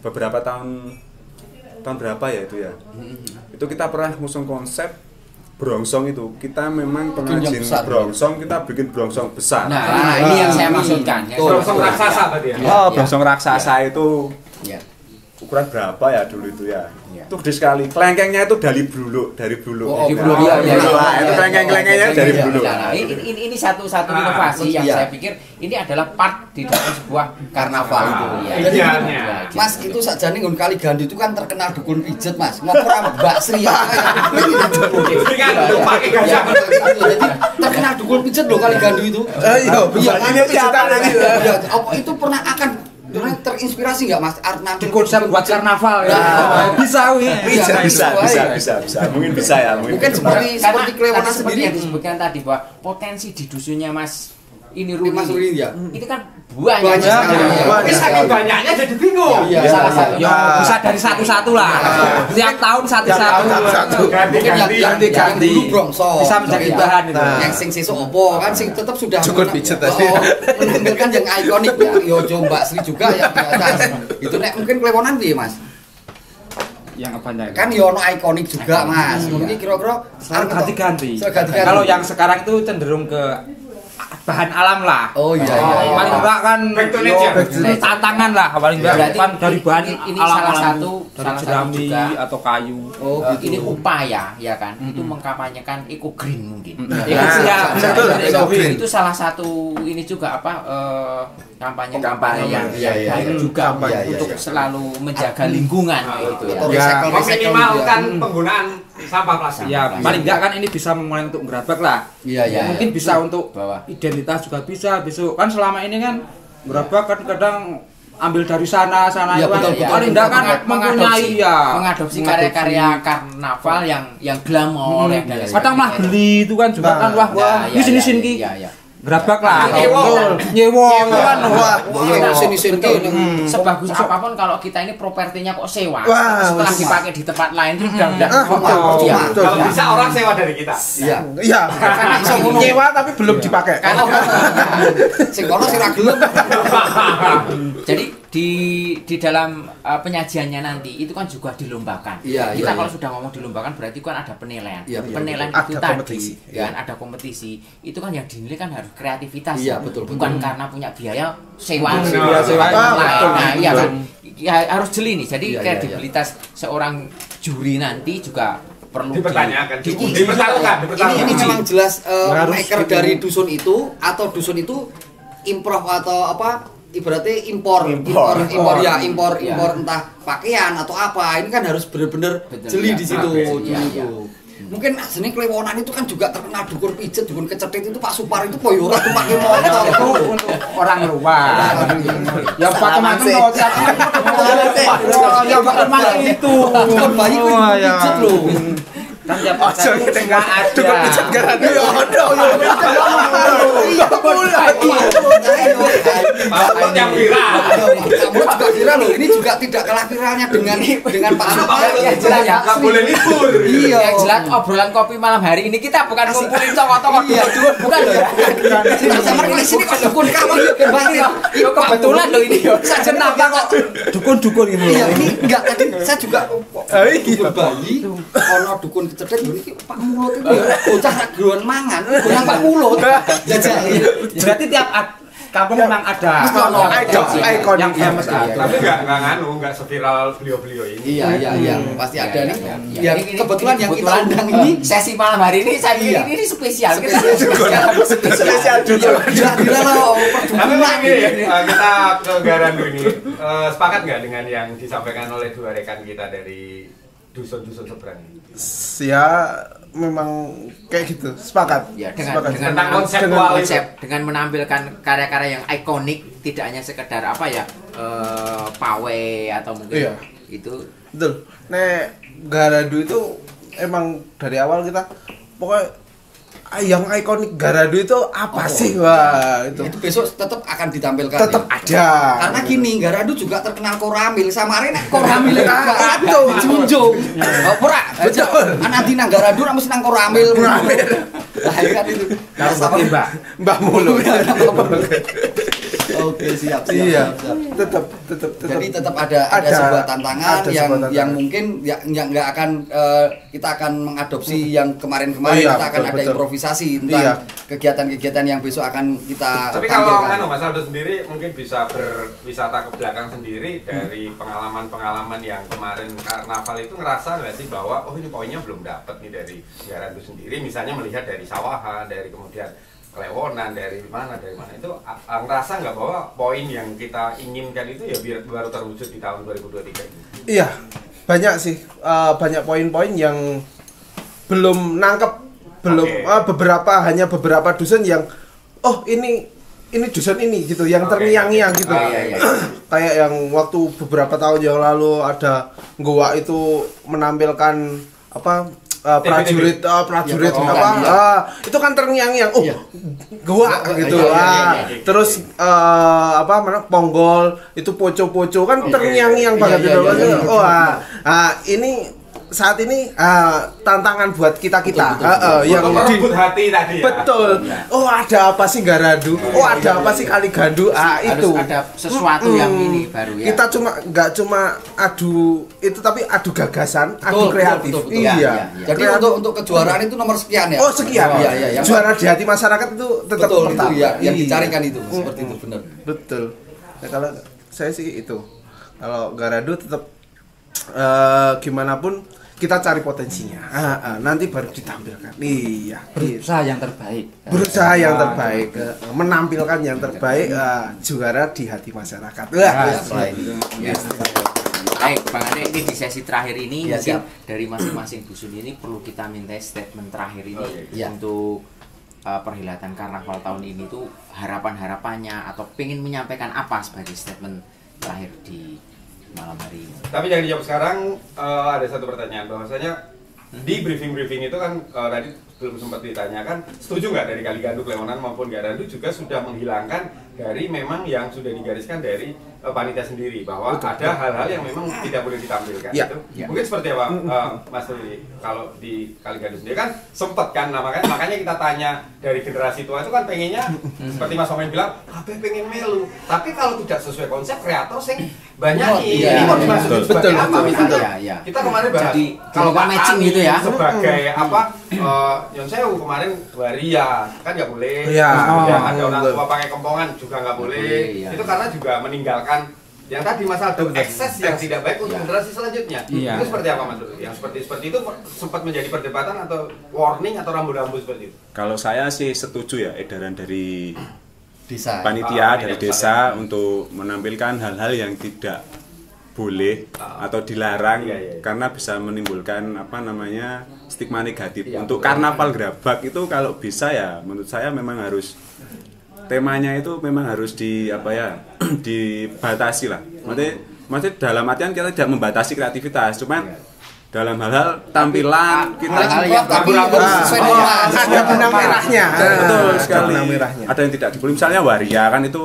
beberapa tahun berapa ya itu ya, itu kita pernah ngusung konsep brongsong itu. Kita memang pengrajin brongsong, kita bikin brongsong besar.
Nah, ini yang saya maksudkan.
Brongsong raksasa tadi ya.
Brongsong raksasa itu ukuran berapa ya dulu itu ya? Itu gede sekali. Kelengkengnya itu dari buluk.
Itu
kelengkeng-kelengkengnya dari buluk.
Ini satu inovasi yang saya pikir ini adalah part di dalam sebuah karnaval itu.
Mas, itu sajane nggon Kali Gandu itu kan terkenal dukun pijet, Mas. Ngopo Mbak Sri. Jadi terkenal dukun pijet loh Kali Gandu itu. Iya, ini cerita lagi. Apa itu pernah akan terinspirasi nggak Mas nampil
konsep buat karnaval ya? Bisa.
Mungkin bisa ya.
Mungkin seperti Klewana sendiri
yang disebutkan tadi bahwa potensi di dusunnya Mas ini
Mas Rudi ya.
Itu kan banyak.
Tapi saking banyaknya jadi bingung.
Salah satu.
Bisa dari satu-satu lah. Tiap tahun satu-satu.
Ganti dulu brongsong.
Bisa menjadi bahan itu.
Yang sing sesuk opo kan sing tetap sudah
cukup pijet tadi.
Menampilkan yang ikonik ya. Yo Mbak Sri juga yang biasa. Itu nek mungkin Klewonan piye Mas?
Yang apa
kan yo ono ikonik juga Mas. Mungkin kira-kira
ganti-ganti. Kalau yang sekarang itu cenderung ke bahan alam lah.
Oh iya.
Paling enggak kan tantangan lah paling enggak kan dari bahan
ini
alam
salah satu
jerami
juga
atau kayu.
Oh gitu.
Ini upaya ya kan. Itu mengkampanyekan eco green mungkin. Itu salah satu ini juga kampanye yang baik juga untuk selalu menjaga lingkungan gitu ya.
Meminimalkan penggunaan sampah plastik.
Ya, paling enggak kan ini bisa memulai untuk gerabak lah.
Iya.
Mungkin bisa untuk identitas juga bisa. Besok kan selama ini kan gerabak kan kadang ambil dari sana
ya,
kan. Paling enggak kan
mengadopsi karya-karya karnaval yang glamor dan
kadang mah beli itu kan juga kan wah di sini gerabak lah. Nyewa kan
sini
sebagus apapun kalau kita ini propertinya kok sewa. Setelah dipakai di tempat lain itu udah
Kalau bisa orang sewa dari kita.
Iya.
Karena nyewa tapi belum dipakai.
Sing kono sing ra gelem.
Jadi di dalam penyajiannya nanti itu kan juga dilombakan.
Iya,
Kita
iya,
kalau
iya.
sudah ngomong dilombakan berarti kan ada penilaian.
Iya, betul,
Penilaian
betul.
itu
Ada
tadi
kompetisi,
kan ada kompetisi. Itu kan yang dinilai kan harus kreativitas.
Iya, betul,
Bukan
betul.
karena punya biaya sewa.
Sewa, sewa.
Nah, iya
betul.
kan. Ya, harus jeli nih. Jadi
Iya, iya,
kredibilitas seorang juri nanti juga perlu
Dipertanyakan,
diuji.
dipertaruhkan.
Ini memang jelas
Harus
maker
gitu.
dari dusun itu atau dusun itu improv atau apa ibaratnya impor
Iya.
entah pakaian atau apa ini kan harus benar-benar
Betul,
jeli
iya.
di situ
Iya,
jeli
iya.
itu. Mungkin seni Klewonan itu kan juga terkenal dukun pijet, dukun kecetit itu Pak Supar itu koyora tuh pakai motor
Itu untuk orang luar. Ya Pak teman-teman ya Pak teman itu.
dukun bayi itu
Wah,
dukun
ya.
pijet loh.
Kan tiap
Oh,
pasar itu
kita
semua
enggak dukun
ada.
pijet garadu ya ada.
Iya mulai.
Pak yang viral.
Kamu juga viral loh. Ini juga tidak kalah viralnya dengan Pak Supar.
Ya, jelas ya.
Nggak boleh libur.
Iya.
Yang jelas obrolan kopi malam hari ini kita bukan ngumpulin cowok-cowok
Iya.
dukun, bukan loh ya.
Sama di sini kok dukun kamu ya
Yo kebetulan loh ini yo.
Saja napa kok
Dukun-dukun gitu.
iya ini enggak tadi saya juga
Iya.
dukun bayi ono dukun kecedet ini Pak Mulut itu ya bocah rak gruan mangan goyang Pak Mulut jajal
Berarti tiap kampung memang ada
Mesti ono.
Ikon
yang famous gitu.
Tapi nggak nggak seviral beliau-beliau ini.
iya pasti ada nih
Ya,
yang kebetulan yang kita undang ini
sesi malam hari ini saya
Iya.
ini spesial. Kita
Spesial dukun.
gila loh
Tapi
perdukunan
memang gini, kita ke Garandu ini sepakat nggak dengan yang disampaikan oleh dua rekan kita dari dusun-dusun seberang ini?
Ya memang kayak gitu, sepakat.
Ya,
Sepakat.
Tentang
dengan
konseptual
konsep dengan menampilkan karya-karya yang ikonik, tidak hanya sekedar apa ya pawe atau mungkin
Iya.
itu.
Betul. Nek garadu itu emang dari awal kita pokoknya yang ikonik garadu itu apa sih? Wah, itu
itu besok tetap akan ditampilkan
tetap
ya.
ada.
Karena gini, Garadu juga terkenal koramil. Samarin koramil
Ah,
itu junjung. Oh, ora.
Betul.
Anak di nang Garadu mesti nang koramil.
Koramil.
Lah itu kan itu.
Kalau seperti Mbak.
Mbah Mulu.
Oke, siap.
Iya. Tetap.
Jadi tetap ada sebuah tantangan
ada
yang
sebuah tantangan.
yang mungkin yang nggak akan kita akan mengadopsi yang kemarin-kemarin.
Oh iya,
Kita akan
betul,
ada
betul.
improvisasi
Iya.
tentang kegiatan-kegiatan yang besok akan kita
Tapi kalau
tampilkan.
Mas Aldo sendiri mungkin bisa berwisata ke belakang sendiri dari pengalaman-pengalaman yang kemarin karnaval itu ngerasa nggak sih bahwa oh ini poinnya belum dapat nih dari Garandu sendiri, misalnya melihat dari Sawahan, dari kemudian Klewonan, dari mana itu ngerasa nggak bahwa poin yang kita inginkan itu ya biar baru terwujud di tahun 2023 ini?
Iya, banyak sih, banyak poin-poin yang belum nangkep, belum
Oke.
hanya beberapa dusun yang oh ini dusun ini gitu, yang
Oke.
terngiang-ngiang gitu.
Iya.
Kayak yang waktu beberapa tahun yang lalu ada Goa itu menampilkan apa prajurit
Ya,
apa
iya.
itu kan terngiang-ngiang
Iya.
Goa gitu.
Iya.
Terus apa mana Ponggol itu poco-poco kan
Oke.
terngiang-ngiang
Iya,
banget
iya,
gitu.
iya, iya.
Ini saat ini tantangan buat kita-kita
Betul.
yang
Untuk merebut hati tadi ya.
betul. Oh, ada apa sih Garadu? Oh, ada apa sih Kali Gandu?
Harus
Itu.
ada sesuatu yang ini baru ya.
Kita nggak cuma adu itu tapi adu gagasan, adu
Betul,
kreatif.
betul.
Iya.
Iya.
Jadi
Kreatif.
untuk kejuaraan itu nomor sekian ya.
Oh, sekian.
Iya.
Juara di hati masyarakat itu tetap
Betul itu
pertama.
ya, yang
Iya.
dicarikan itu seperti itu benar.
Betul. Ya, kalau saya sih itu. Kalau Garadu tetap gimana pun kita cari potensinya. Nanti baru ditampilkan. Iya.
Berusaha yang terbaik.
Berusaha yang terbaik, menampilkan yang terbaik, juara di hati masyarakat. Wah,
Ya. Baik, Bang Ade, ini di sesi terakhir ini
Ya,
mungkin
siap.
dari masing-masing dusun ini perlu kita minta statement terakhir ini
iya.
untuk perhelatan karnaval tahun ini tuh harapan-harapannya atau pengen menyampaikan apa sebagai statement terakhir di malam hari ini.
Tapi jangan dijawab sekarang, ada satu pertanyaan bahwasanya di briefing-briefing itu kan tadi belum sempat ditanyakan, setuju nggak dari Kali Gandu, Klewonan maupun Garandu juga sudah menghilangkan dari memang yang sudah digariskan dari panitia sendiri bahwa ada hal-hal yang memang tidak boleh ditampilkan.
Ya.
Itu mungkin seperti apa Mas Rudi kalau di Kali Gandu sendiri kan sempet kan, makanya kita tanya dari generasi tua itu kan pengennya seperti Mas Omen bilang kabeh pengen melu, tapi kalau tidak sesuai konsep kreator sing banyak ini mau dimasukin sebagai apa misalnya kita kemarin bahas
Jadi
kalau Pak
matching
Ani
gitu ya
sebagai apa Nyon Sewu kemarin waria kan nggak boleh.
Iya.
Ada orang tua pakai kempongan juga nggak boleh.
Iya.
Itu karena juga meninggalkan yang tadi masalah ekses yang tidak baik untuk generasi selanjutnya.
Iya.
Itu seperti apa Mas Rudi? Yang seperti itu sempat menjadi perdebatan atau warning atau rambu-rambu seperti itu?
Kalau saya sih setuju ya edaran dari
Desa.
panitia dari desa untuk menampilkan hal-hal yang tidak boleh atau dilarang
Iya.
karena bisa menimbulkan apa namanya stigma negatif.
Iya,
Untuk
betul.
karnaval gerabak itu kalau bisa ya menurut saya memang harus temanya itu memang harus di apa ya dibatasi lah. Maksudnya dalam artian kita tidak membatasi kreativitas, cuman dalam hal-hal tampilan kita
hal-hal yang
tapi sesuai dengan
ada benang merahnya.
betul sekali.
Benang merahnya.
Ada yang tidak boleh, misalnya waria kan itu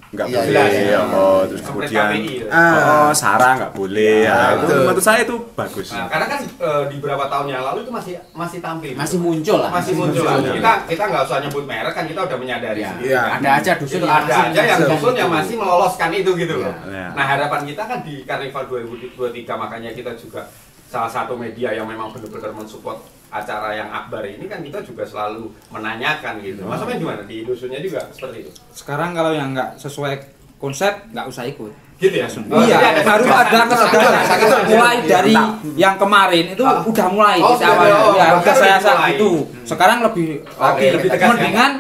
nggak
Iya,
boleh,
iya.
terus
Seperti
kemudian
KPI,
sarah nggak boleh, ya, itu
betul.
menurut saya itu bagus.
Nah, karena kan di beberapa tahun yang lalu itu masih tampil.
masih muncul lah.
Masih muncul lah. Kita nggak usah nyebut merek kan kita udah menyadari
Ya.
sendiri.
Iya.
kan.
Ada aja dusun
Jadi
yang
ada
masih-
aja yang dusun yang masih meloloskan itu gitu loh.
Iya.
Nah, harapan kita kan di Karnival 2023 makanya kita juga salah satu media yang memang benar-benar mensupport acara yang akbar ini kan kita juga selalu menanyakan gitu. Mas Omen gimana di dusunnya juga seperti itu?
Sekarang kalau yang nggak sesuai konsep nggak usah ikut.
Gitu ya?
Iya, harus ada kesadaran. Mulai dari yang kemarin itu udah mulai
Oh,
di
sudah,
awal.
oh,
Ya,
bahkan
udah saya
udah
saat
mulai.
itu. Sekarang lebih lagi
Oke, lebih tegas ya?
mendingan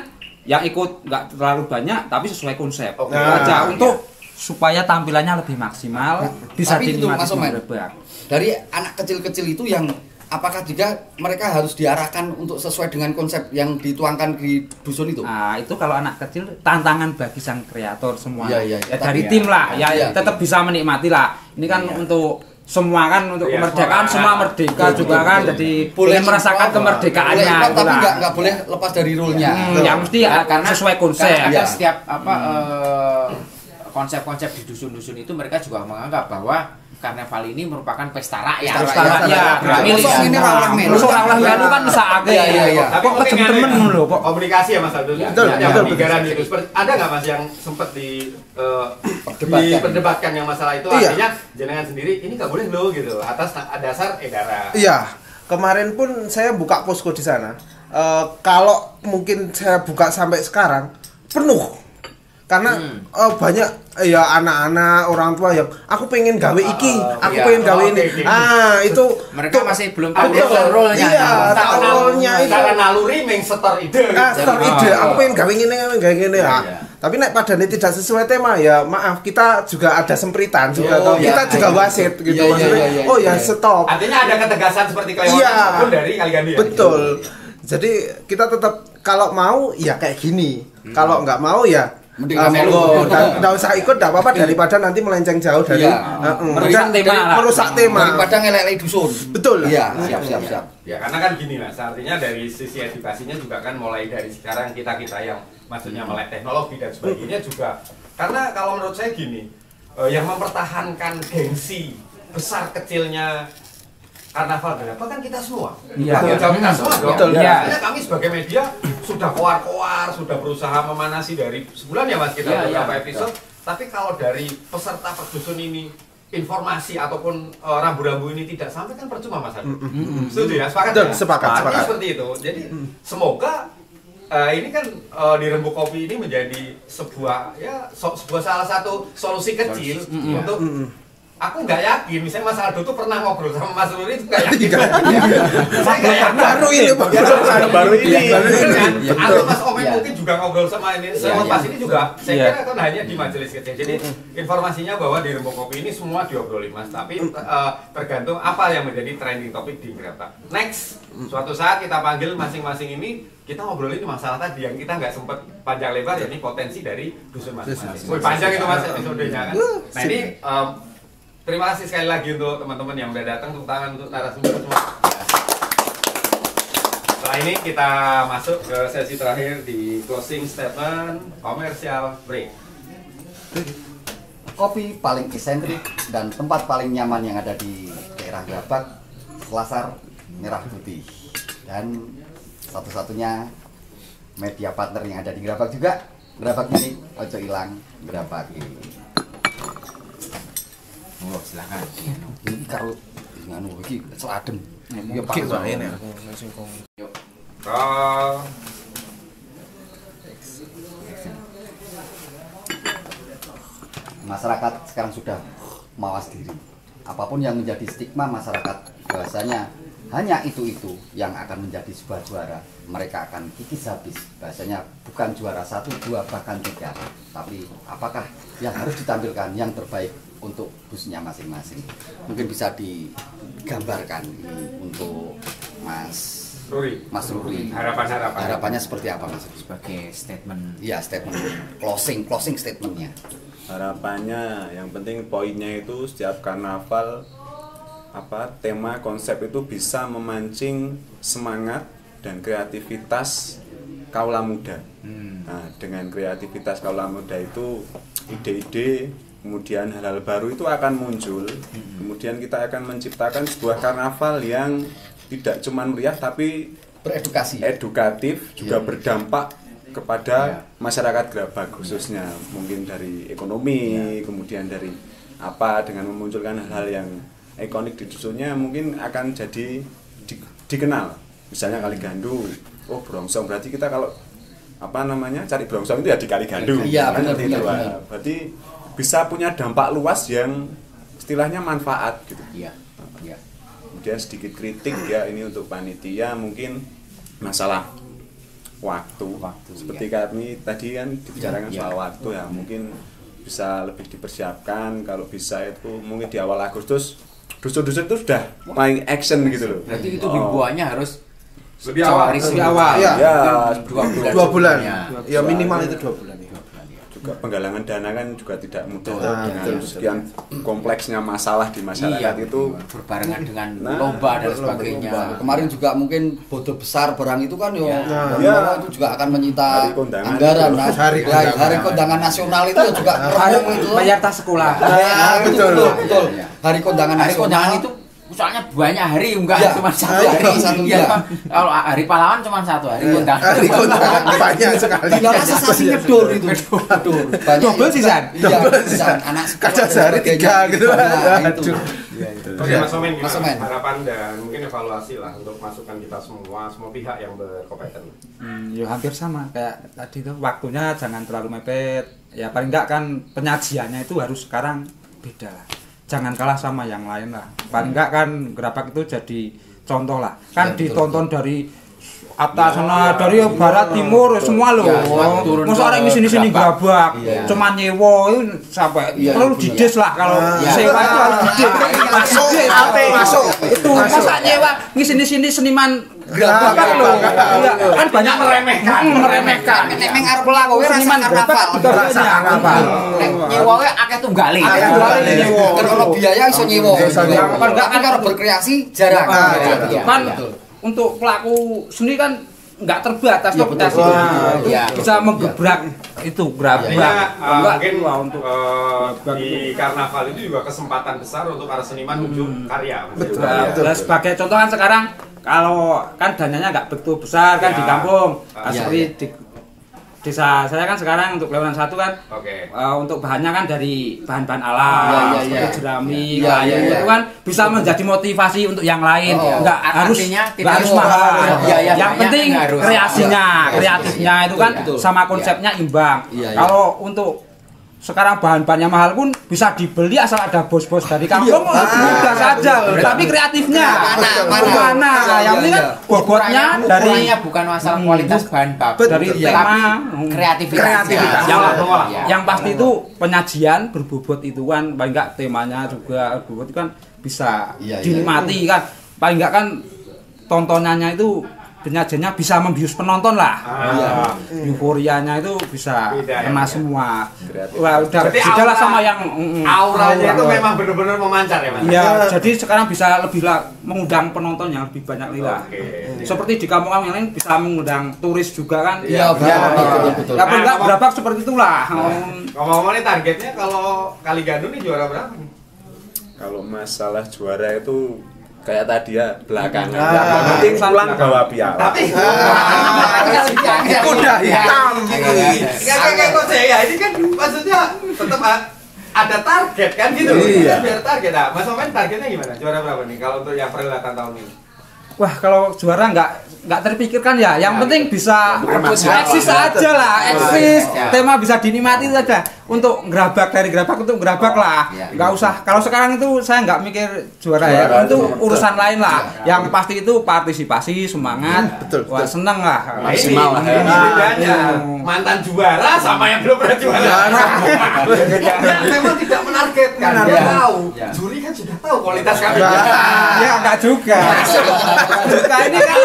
yang ikut nggak terlalu banyak tapi sesuai konsep.
Oke.
Aja
Nah,
untuk supaya tampilannya lebih maksimal bisa
Tapi itu,
dinikmati
Mas Omen.
berbeda.
Dari anak kecil-kecil itu yang apakah juga mereka harus diarahkan untuk sesuai dengan konsep yang dituangkan di dusun itu?
Nah, itu kalau anak kecil tantangan bagi sang kreator semua.
Iya, iya.
Ya, dari
Tapi
tim lah, ya
iya,
tetap bisa menikmati lah. Ini kan untuk semua kan untuk
Iya,
kemerdekaan semua
semua.
merdeka
Betul,
juga
betul,
kan
betul.
jadi
Boleh
boleh merasakan
ikut,
kemerdekaannya
boleh ikut,
gitu
tapi
lah.
nggak boleh lepas dari rule-nya.
Ya mesti ya, karena sesuai konsep.
Karena
Iya.
kan setiap konsep-konsep di dusun-dusun itu mereka juga menganggap bahwa karnaval ini merupakan pesta rakyat.
Pesta rakyat.
Milik
Masa ini
semua.
rawang melu.
Terus orang melu kan bisa agak.
Iya, iya, iya.
Tapi
Kok
mungkin
kejem-temen
ada
lho kok.
komunikasi ya Mas Abdul.
Betul,
yang
betul,
pikiran itu. Ada nggak Mas yang sempat
Perdebatkan.
diperdebatkan yang masalah itu
Iya.
artinya jenengan sendiri ini nggak boleh loh gitu atas dasar edaran.
Iya, kemarin pun saya buka posko di sana. Kalau mungkin saya buka sampai sekarang penuh, karena banyak ya anak-anak orang tua yang aku pengen gawe iki, aku
iya.
pengen gawe ini.
Oke.
Itu
Mereka masih belum tahu
Betul.
role-nya.
Iya, tahu role-nya itu.
Cara naluri meng setor ide.
Store ide, aku pengen gawe ngene, gawe ngene ya.
Iya.
Tapi nek padane tidak sesuai tema ya maaf, kita juga ada sempritan juga
Oh,
toh.
iya,
Kita juga
iya.
wasit gitu
Iya, iya,
maksudnya.
iya, iya,
Oh ya
iya.
stop.
Artinya ada ketegasan seperti kelewatan
Iya.
maupun dari Kali Gandu ya.
Betul. Jadi kita tetap kalau mau ya kayak gini. Kalau nggak mau ya
Mending nggak
monggo,
melu.
nggak usah ikut, nggak apa-apa daripada nanti melenceng jauh dari
Iya.
Merusak tema lah.
merusak tema.
Daripada ngelek dusun.
Betul.
Iya, siap.
Ya karena kan gini Mas, artinya dari sisi edukasinya juga kan mulai dari sekarang kita yang maksudnya melek teknologi dan sebagainya juga. Karena kalau menurut saya gini, yang mempertahankan gengsi besar kecilnya karnaval berapa kan kita semua.
Iya.
Tanggung jawab kita semua dong.
Betul.
Iya.
Artinya kami sebagai media sudah koar-koar, sudah berusaha memanasi dari sebulan ya Mas kita
Iya,
beberapa
iya.
episode. Tapi kalau dari peserta perdusun ini informasi ataupun rambu-rambu ini tidak sampai kan percuma Mas Adi. Setuju ya? Sepakat
Betul,
ya?
sepakat,
Artinya
sepakat.
seperti itu. Jadi semoga ini kan di Rembuk Kopi ini menjadi sebuah sebuah salah satu solusi kecil untuk aku nggak yakin, misalnya Mas Aldo tuh pernah ngobrol sama Mas Ruri itu nggak yakin. Saya nggak yakin.
Baru ini,
baru ini.
Atau Mas Omen
Iya.
mungkin juga ngobrol sama ini, sama
Iya,
Mas
iya.
ini juga. Saya
Iya.
kira kan hanya di majelis kecil. Jadi informasinya bahwa di Rembuk Kopi ini semua diobrolin Mas. Tapi tergantung apa yang menjadi trending topik di Greta. Next, suatu saat kita panggil masing-masing ini. Kita ngobrolin masalah tadi yang kita nggak sempat panjang lebar, ya ini potensi dari dusun masing-masing. Wih, panjang itu Mas episodenya kan. Nah ini terima kasih sekali lagi untuk teman-teman yang udah datang, tepuk tangan untuk narasumber semua. Setelah ini kita masuk ke sesi terakhir di closing statement commercial break.
Kopi paling esentrik dan tempat paling nyaman yang ada di daerah Grabak, Selasar Merah Putih. Dan satu-satunya media partner yang ada di Grabak juga, Grabak ini ojo ilang Grabak ini.
Oh, silakan.
Ini karo nganu iki seladem.
Ya Pak wae nek sing
Roll.
Masyarakat sekarang sudah mawas diri. Apapun yang menjadi stigma masyarakat, bahasanya hanya itu yang akan menjadi sebuah juara. Mereka akan kikis habis. Bahasanya bukan juara 1, 2, bahkan 3. Tapi apakah yang harus ditampilkan yang terbaik untuk busnya masing-masing? Mungkin bisa digambarkan ini untuk Mas Ruri. Harapannya seperti apa, Mas?
Sebagai statement.
Iya, statement closing statementnya.
Harapannya yang penting poinnya itu setiap karnaval tema konsep itu bisa memancing semangat dan kreativitas kaula muda. Nah, dengan kreativitas kaula muda itu ide-ide, kemudian hal-hal baru itu akan muncul. Kemudian kita akan menciptakan sebuah karnaval yang tidak cuma meriah tapi
Beredukasi.
edukatif, juga berdampak kepada masyarakat Grabak khususnya, mungkin dari ekonomi, kemudian dari dengan memunculkan hal-hal yang ikonik di dusunnya mungkin akan jadi dikenal. Misalnya Kali Gandu, oh Brongsong, berarti kita kalau cari Brongsong itu ya di Kali Gandu.
Iya,
Kan
benar.
Berarti bisa punya dampak luas yang istilahnya manfaat gitu.
Iya. Iya.
Kemudian sedikit kritik ya ini untuk panitia, mungkin masalah waktu seperti kami tadi kan dibicarakan soal waktu ya, mungkin bisa lebih dipersiapkan. Kalau bisa itu mungkin di awal Agustus dusun-dusun itu sudah main action gitu loh.
Berarti itu dibuatnya harus
Lebih awal.
Lebih awal.
Ya.
Ya,
2 bulan.
Ya minimal itu 2 bulan.
juga penggalangan dana kan juga tidak mudah dengan
betul.
sekian kompleksnya masalah di masyarakat itu
berbarengan dengan lomba dan sebagainya.
Kemarin juga mungkin bodo besar barang itu kan
Ya.
itu juga akan menyita
Hari kondangan
anggaran.
itu.
Hari kondangan nasional itu juga
Hari
perlu itu.
bayar tas sekolah.
Ya,
betul.
betul. Hari kondangan
Hari
nasional
kondangan itu soalnya banyak hari, enggak
Ya,
cuma satu
ya,
hari.
satu,
Ya,
ya.
kalau hari pahlawan cuma 1 hari kondangan.
Hari kondangan banyak sekali.
tinggal sensasi ngedor itu. Ngedor. Banyak
Double sisan.
Iya, sisan. Anak sekolah
Kadang
dan
sehari
sebagainya.
3 gitu.
Nah, itu.
Oke, Mas Omen,
Mas
gimana
Omen.
harapan dan mungkin evaluasi lah untuk masukan kita semua pihak yang berkompeten.
Ya hampir sama kayak tadi tuh, waktunya jangan terlalu mepet. Ya paling enggak kan penyajiannya itu harus sekarang beda lah. Jangan kalah sama yang lain lah. Paling enggak kan Grabak itu jadi contoh lah. Kan
Ya, betul,
ditonton dari atas sana, dari barat timur semua loh.
Ya, turun
Masa orang
ke
di sini Grabak.
Iya.
Cuma nyewa itu sampai
Iya,
perlu
iya.
dides lah kalau
Iya.
sewa itu harus dides.
Masuk.
Itu masa nyewa sini seniman Grabak kan loh. Iya, kan banyak meremehkan.
Nemeng arep laku rasa
Seniman
karnaval.
Grabak juga banyak.
Nyewa we akeh tunggale.
Kan ono biaya iso nyewa.
Iso nyewa.
Tapi kalau berkreasi jarang.
Iya,
Kan
betul.
untuk pelaku seni kan nggak terbatas
Iya,
tuh
betul,
potensi.
betul.
Iya.
Bisa menggebrak itu Grabak.
Artinya
Enggak
mungkin
wah, untuk
di karnaval itu juga kesempatan besar untuk para seniman unjuk karya.
Betul.
Nah, sebagai contoh kan sekarang kalau kan dananya nggak begitu besar kan
Ya.
di kampung.
Ah,
Seperti di desa saya kan sekarang untuk Lewanan 1 kan
Oke.
untuk bahannya kan dari bahan-bahan alam,
Iya, iya,
seperti
iya.
jerami,
Iya,
kayu
iya, iya.
itu kan bisa menjadi motivasi untuk yang lain.
Oh,
Nggak harus
artinya
nggak
tidak
harus
harus
mahal.
mahal. Iya, iya,
Yang
banyak
penting
nggak harus.
kreasinya,
Iya,
kreatifnya
iya,
itu kan
betul, betul.
sama konsepnya imbang.
Iya, iya.
Kalau untuk sekarang bahan-bahannya mahal pun bisa dibeli asal ada bos-bos dari kampung mudah saja. Tapi kreatifnya mana? Yang penting kan bobotnya dari
Ukurannya bukan masalah kualitas bahan baku,
dari
tapi
tema
kreativitas.
yang pasti itu penyajian berbobot itu kan paling enggak temanya juga berbobot itu kan bisa
Iya, iya.
dinikmati kan paling enggak kan tontonannya itu penyajiannya bisa membius penonton lah.
Iya.
Euforianya itu bisa
Beda,
kena
ya.
semua.
Kreatif.
Wah, udah
Berarti
beda lah
aura-
sama yang
Auranya itu
aura.
memang benar-benar memancar ya Mas.
Iya, jadi sekarang bisa lebih lah mengundang penonton yang lebih banyak lagi lah.
Oke.
Seperti di kampung-kampung yang lain bisa mengundang turis juga kan.
Iya, betul.
Tapi enggak
Nah,
berapa seperti itulah.
Ngomong-ngomong nih targetnya kalau Kali Gandu nih juara berapa nih?
Kalau masalah juara itu kayak tadi ya belakangan.
Ah.
Yang penting pulang bawa piala.
Tapi
Kuda hitam.
kayak kok saya ini kan maksudnya tetap ada target kan gitu.
Iya.
Biar target. Nah, Mas Omen targetnya gimana? Juara berapa nih kalau untuk yang perhelatan tahun ini?
Wah, kalau juara nggak terpikirkan ya. Yang penting bisa eksis aja lah, eksis.
Ya.
Tema bisa dinikmati saja. Untuk gerabak dari gerabak untuk gerabak lah.
Ya.
Nggak usah. Kalau sekarang itu saya nggak mikir juara ya.
Juara
Itu
itu
urusan lain lah. Yang pasti itu partisipasi, semangat.
Betul,
Wah, seneng lah.
Nah,
Maksimal lah,
ini
ya.
bedanya
Hmm.
mantan juara sama yang belum pernah juara. Yang memang tidak menargetkan. Dia tahu.
Ya.
Juri kan sudah tahu kualitas kami.
Ya nggak juga. Juga ini kan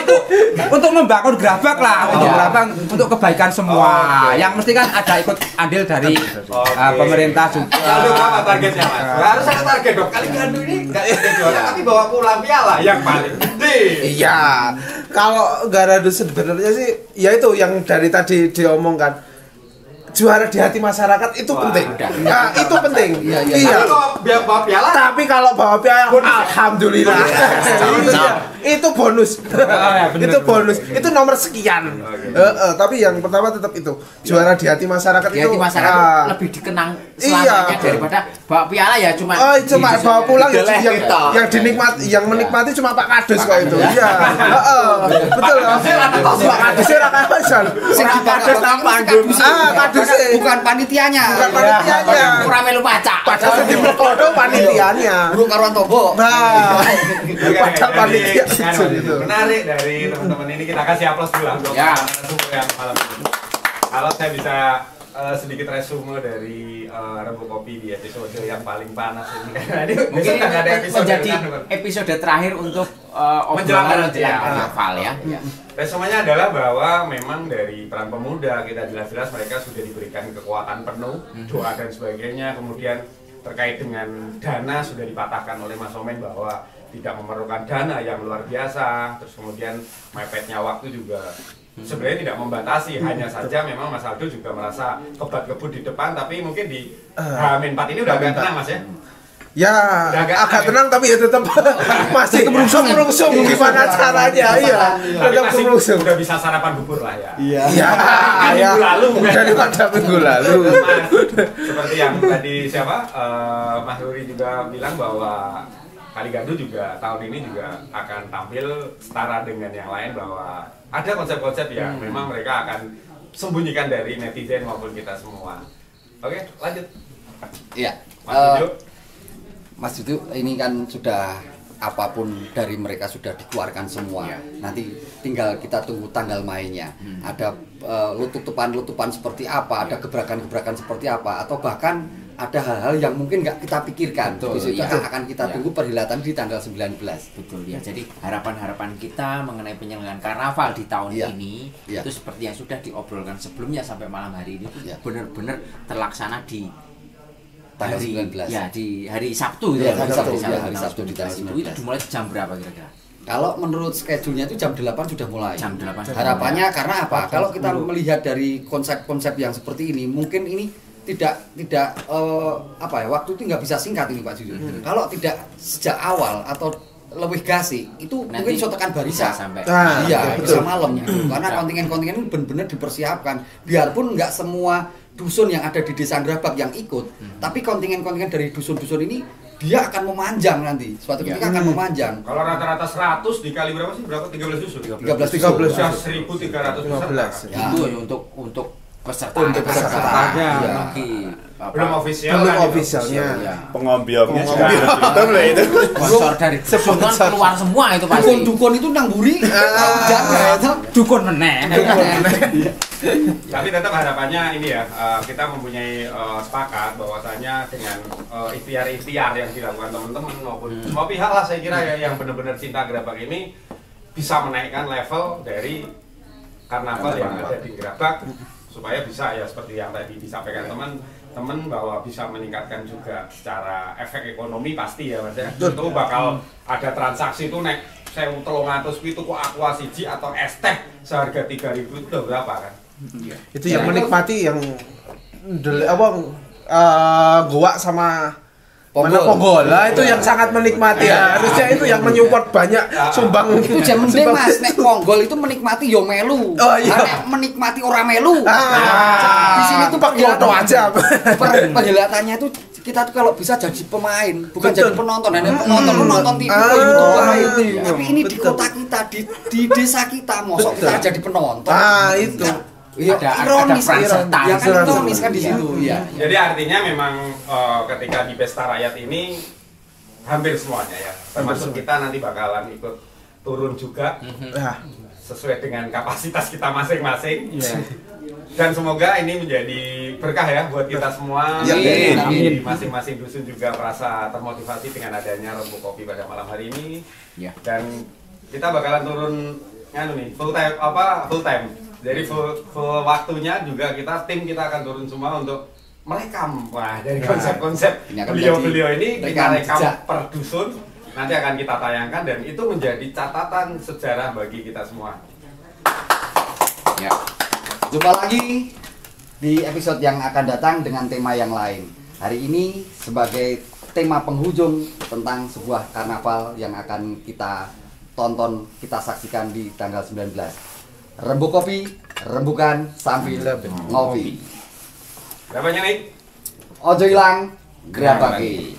untuk membangun gerabak lah, untuk gerabak untuk kebaikan semua. Yang mesti kan ada ikut andil dari pemerintah juga.
Lalu apa targetnya Mas? Harus ada target dong. Kali Gandu ini nggak ada juara tapi bawa pulang piala yang paling gede.
Iya, kalau Garadu sebenarnya sih, ya itu yang dari tadi diomongkan, juara di hati masyarakat itu
Wah,
penting.
udah.
Nah, itu penting.
Iya.
Tapi kalau biar bawa piala
Tapi kalau bawa piala, alhamdulillah. Itu bonus.
ya, bener,
Itu
bener.
bonus. Itu nomor sekian.
Oke.
Tapi yang pertama tetap itu juara di hati masyarakat
Di
itu.
hati masyarakat
ah,
lebih dikenang
Iya.
selamanya daripada bawa piala ya cuma
cuma bawa pulang ya,
Deleh kita.
yang dinikmati, yang menikmati cuma Pak Kades kok itu. Iya. Betul. Pak Kadesnya ra kawasan.
Pak Kades nang panggung.
Kades
Bukan panitianya.
bukan panitianya.
kurang melu baca.
Padahal di Mekodo panitianya.
Burung karuan tobo.
Nah, padahal panitia
Kan,
itu.
menarik dari teman-teman ini, kita kasih aplaus dulu lah untuk
Ya.
narasumber yang malam ini. Kalau saya bisa sedikit resume dari Rembu Kopi di episode yang paling panas ini. Ini
Mungkin
besok kan ada
ini
episode
menjadi
kan,
episode terakhir untuk
Menjelang
obrolan
ya.
karnaval ya.
Resumenya adalah bahwa memang dari peran pemuda kita jelas-jelas mereka sudah diberikan kekuatan penuh, doa dan sebagainya. Kemudian terkait dengan dana sudah dipatahkan oleh Mas Omen bahwa tidak memerlukan dana yang luar biasa. Terus kemudian mepetnya waktu juga sebenarnya tidak membatasi, hanya saja memang Mas Aldo juga merasa kebat-kebut di depan, tapi mungkin di H-4 ini udah agak tenang Mas ya.
Ya,
Udah
agak tenang tapi ya tetap masih kemerungsung gimana caranya. Iya,
Tapi
tetap
masih
kemerungsung.
udah bisa sarapan bubur lah ya.
Iya,
Minggu lalu
daripada minggu lalu.
Mas, seperti yang tadi siapa Mas Ruri juga bilang bahwa Kali Gandu juga tahun ini juga akan tampil setara dengan yang lain, bahwa ada konsep-konsep yang memang mereka akan sembunyikan dari netizen maupun kita semua. Oke, lanjut.
Iya.
Mas Dudu.
Mas itu ini kan sudah apapun dari mereka sudah dikeluarkan semua.
Iya.
Nanti tinggal kita tunggu tanggal mainnya. Ada lutupan-lutupan seperti apa, ada gebrakan-gebrakan seperti apa, atau bahkan ada hal-hal yang mungkin nggak kita pikirkan.
Betul,
Itu
iya.
akan kita
Iya.
tunggu perhelatan di tanggal 19.
Betul ya. Jadi harapan-harapan kita mengenai penyelenggaraan karnaval di tahun
Iya.
ini
Iya.
itu seperti yang sudah diobrolkan sebelumnya sampai malam hari ini
Iya.
benar-benar terlaksana di
Tanggal
hari,
19.
Ya, di hari Sabtu
Iya,
ya.
hari Sabtu,
Sabtu,
ya, hari
tanggal
Sabtu di tanggal
19 itu
19.
dimulai jam berapa kira-kira?
Kalau menurut schedule-nya itu jam 8 sudah mulai.
Jam 8 sudah
Harapannya karena apa? Kalau kita melihat dari konsep-konsep yang seperti ini, mungkin ini tidak apa ya, waktu itu nggak bisa singkat ini Pak Jujur. Kalau tidak sejak awal atau lebih gasi itu
Nanti
mungkin sotekan
bisa
barisa
sampai
iya
betul.
bisa malam karena kontingen-kontingen ini benar-benar dipersiapkan, biarpun nggak semua dusun yang ada di desa Gerabak yang ikut, tapi kontingen-kontingen dari dusun-dusun ini dia akan memanjang nanti suatu ketika akan memanjang.
Kalau rata-rata 100 dikali berapa sih? Berapa? 13 dusun?
13
Bisa
dusun.
1.300 peserta.
Ya.
itu ya untuk peserta.
Untuk peserta.
Ya.
Belum official
Belum
kan itu?
officialnya.
Ya.
Pengombiongnya juga harus dihitung loh itu.
Sponsor dari dusun kan keluar semua itu pasti.
Dukun-dukun itu nang buri
Dukun meneh.
Tapi tetap harapannya ini ya, kita mempunyai sepakat bahwasanya dengan ikhtiar-ikhtiar yang dilakukan teman-teman maupun semua pihak lah saya kira ya yang benar-benar cinta Gerabak ini, bisa menaikkan level dari karnaval yang ada di Gerabak supaya bisa ya seperti yang tadi disampaikan teman-teman bahwa bisa meningkatkan juga secara efek ekonomi pasti ya Mas ya. Itu bakal ada transaksi itu naik 1.300 itu kok aqua siji atau es teh seharga 3.000 itu udah berapa kan?
Itu yang menikmati yang goa sama mana Ponggola itu yang sangat menikmati ya. Harusnya itu yang menyupport banyak sumbang.
Itu jam mending Mas, nek Ponggol itu menikmati yo melu.
Oh, iya.
Nek menikmati ora melu.
Di sini tuh pakai foto aja.
Perhelatannya itu kita tuh kalau bisa jadi pemain, bukan jadi penonton. Nah, penonton nonton TV itu. Tapi ini di kota kita, di desa kita, mosok kita jadi penonton.
Itu.
Iya, ironis, yang ironis kan di situ. Iya.
Jadi artinya memang ketika di Pesta Rakyat ini hampir semuanya ya, termasuk kita nanti bakalan ikut turun juga sesuai dengan kapasitas kita masing-masing. Dan semoga ini menjadi berkah ya buat kita semua. Di masing-masing dusun juga merasa termotivasi dengan adanya Rembuk Kopi pada malam hari ini. Dan kita bakalan turun full time. Jadi full waktunya juga tim kita akan turun semua untuk merekam. Wah, dari konsep-konsep beliau-beliau ini kita rekam per dusun, nanti akan kita tayangkan dan itu menjadi catatan sejarah bagi kita semua.
Ya. Jumpa lagi di episode yang akan datang dengan tema yang lain. Hari ini sebagai tema penghujung tentang sebuah karnaval yang akan kita tonton, kita saksikan di tanggal 19. Rembuk Kopi, rembukan sambil ngopi.
Berapanya nih?
Ojo hilang, gerabaki.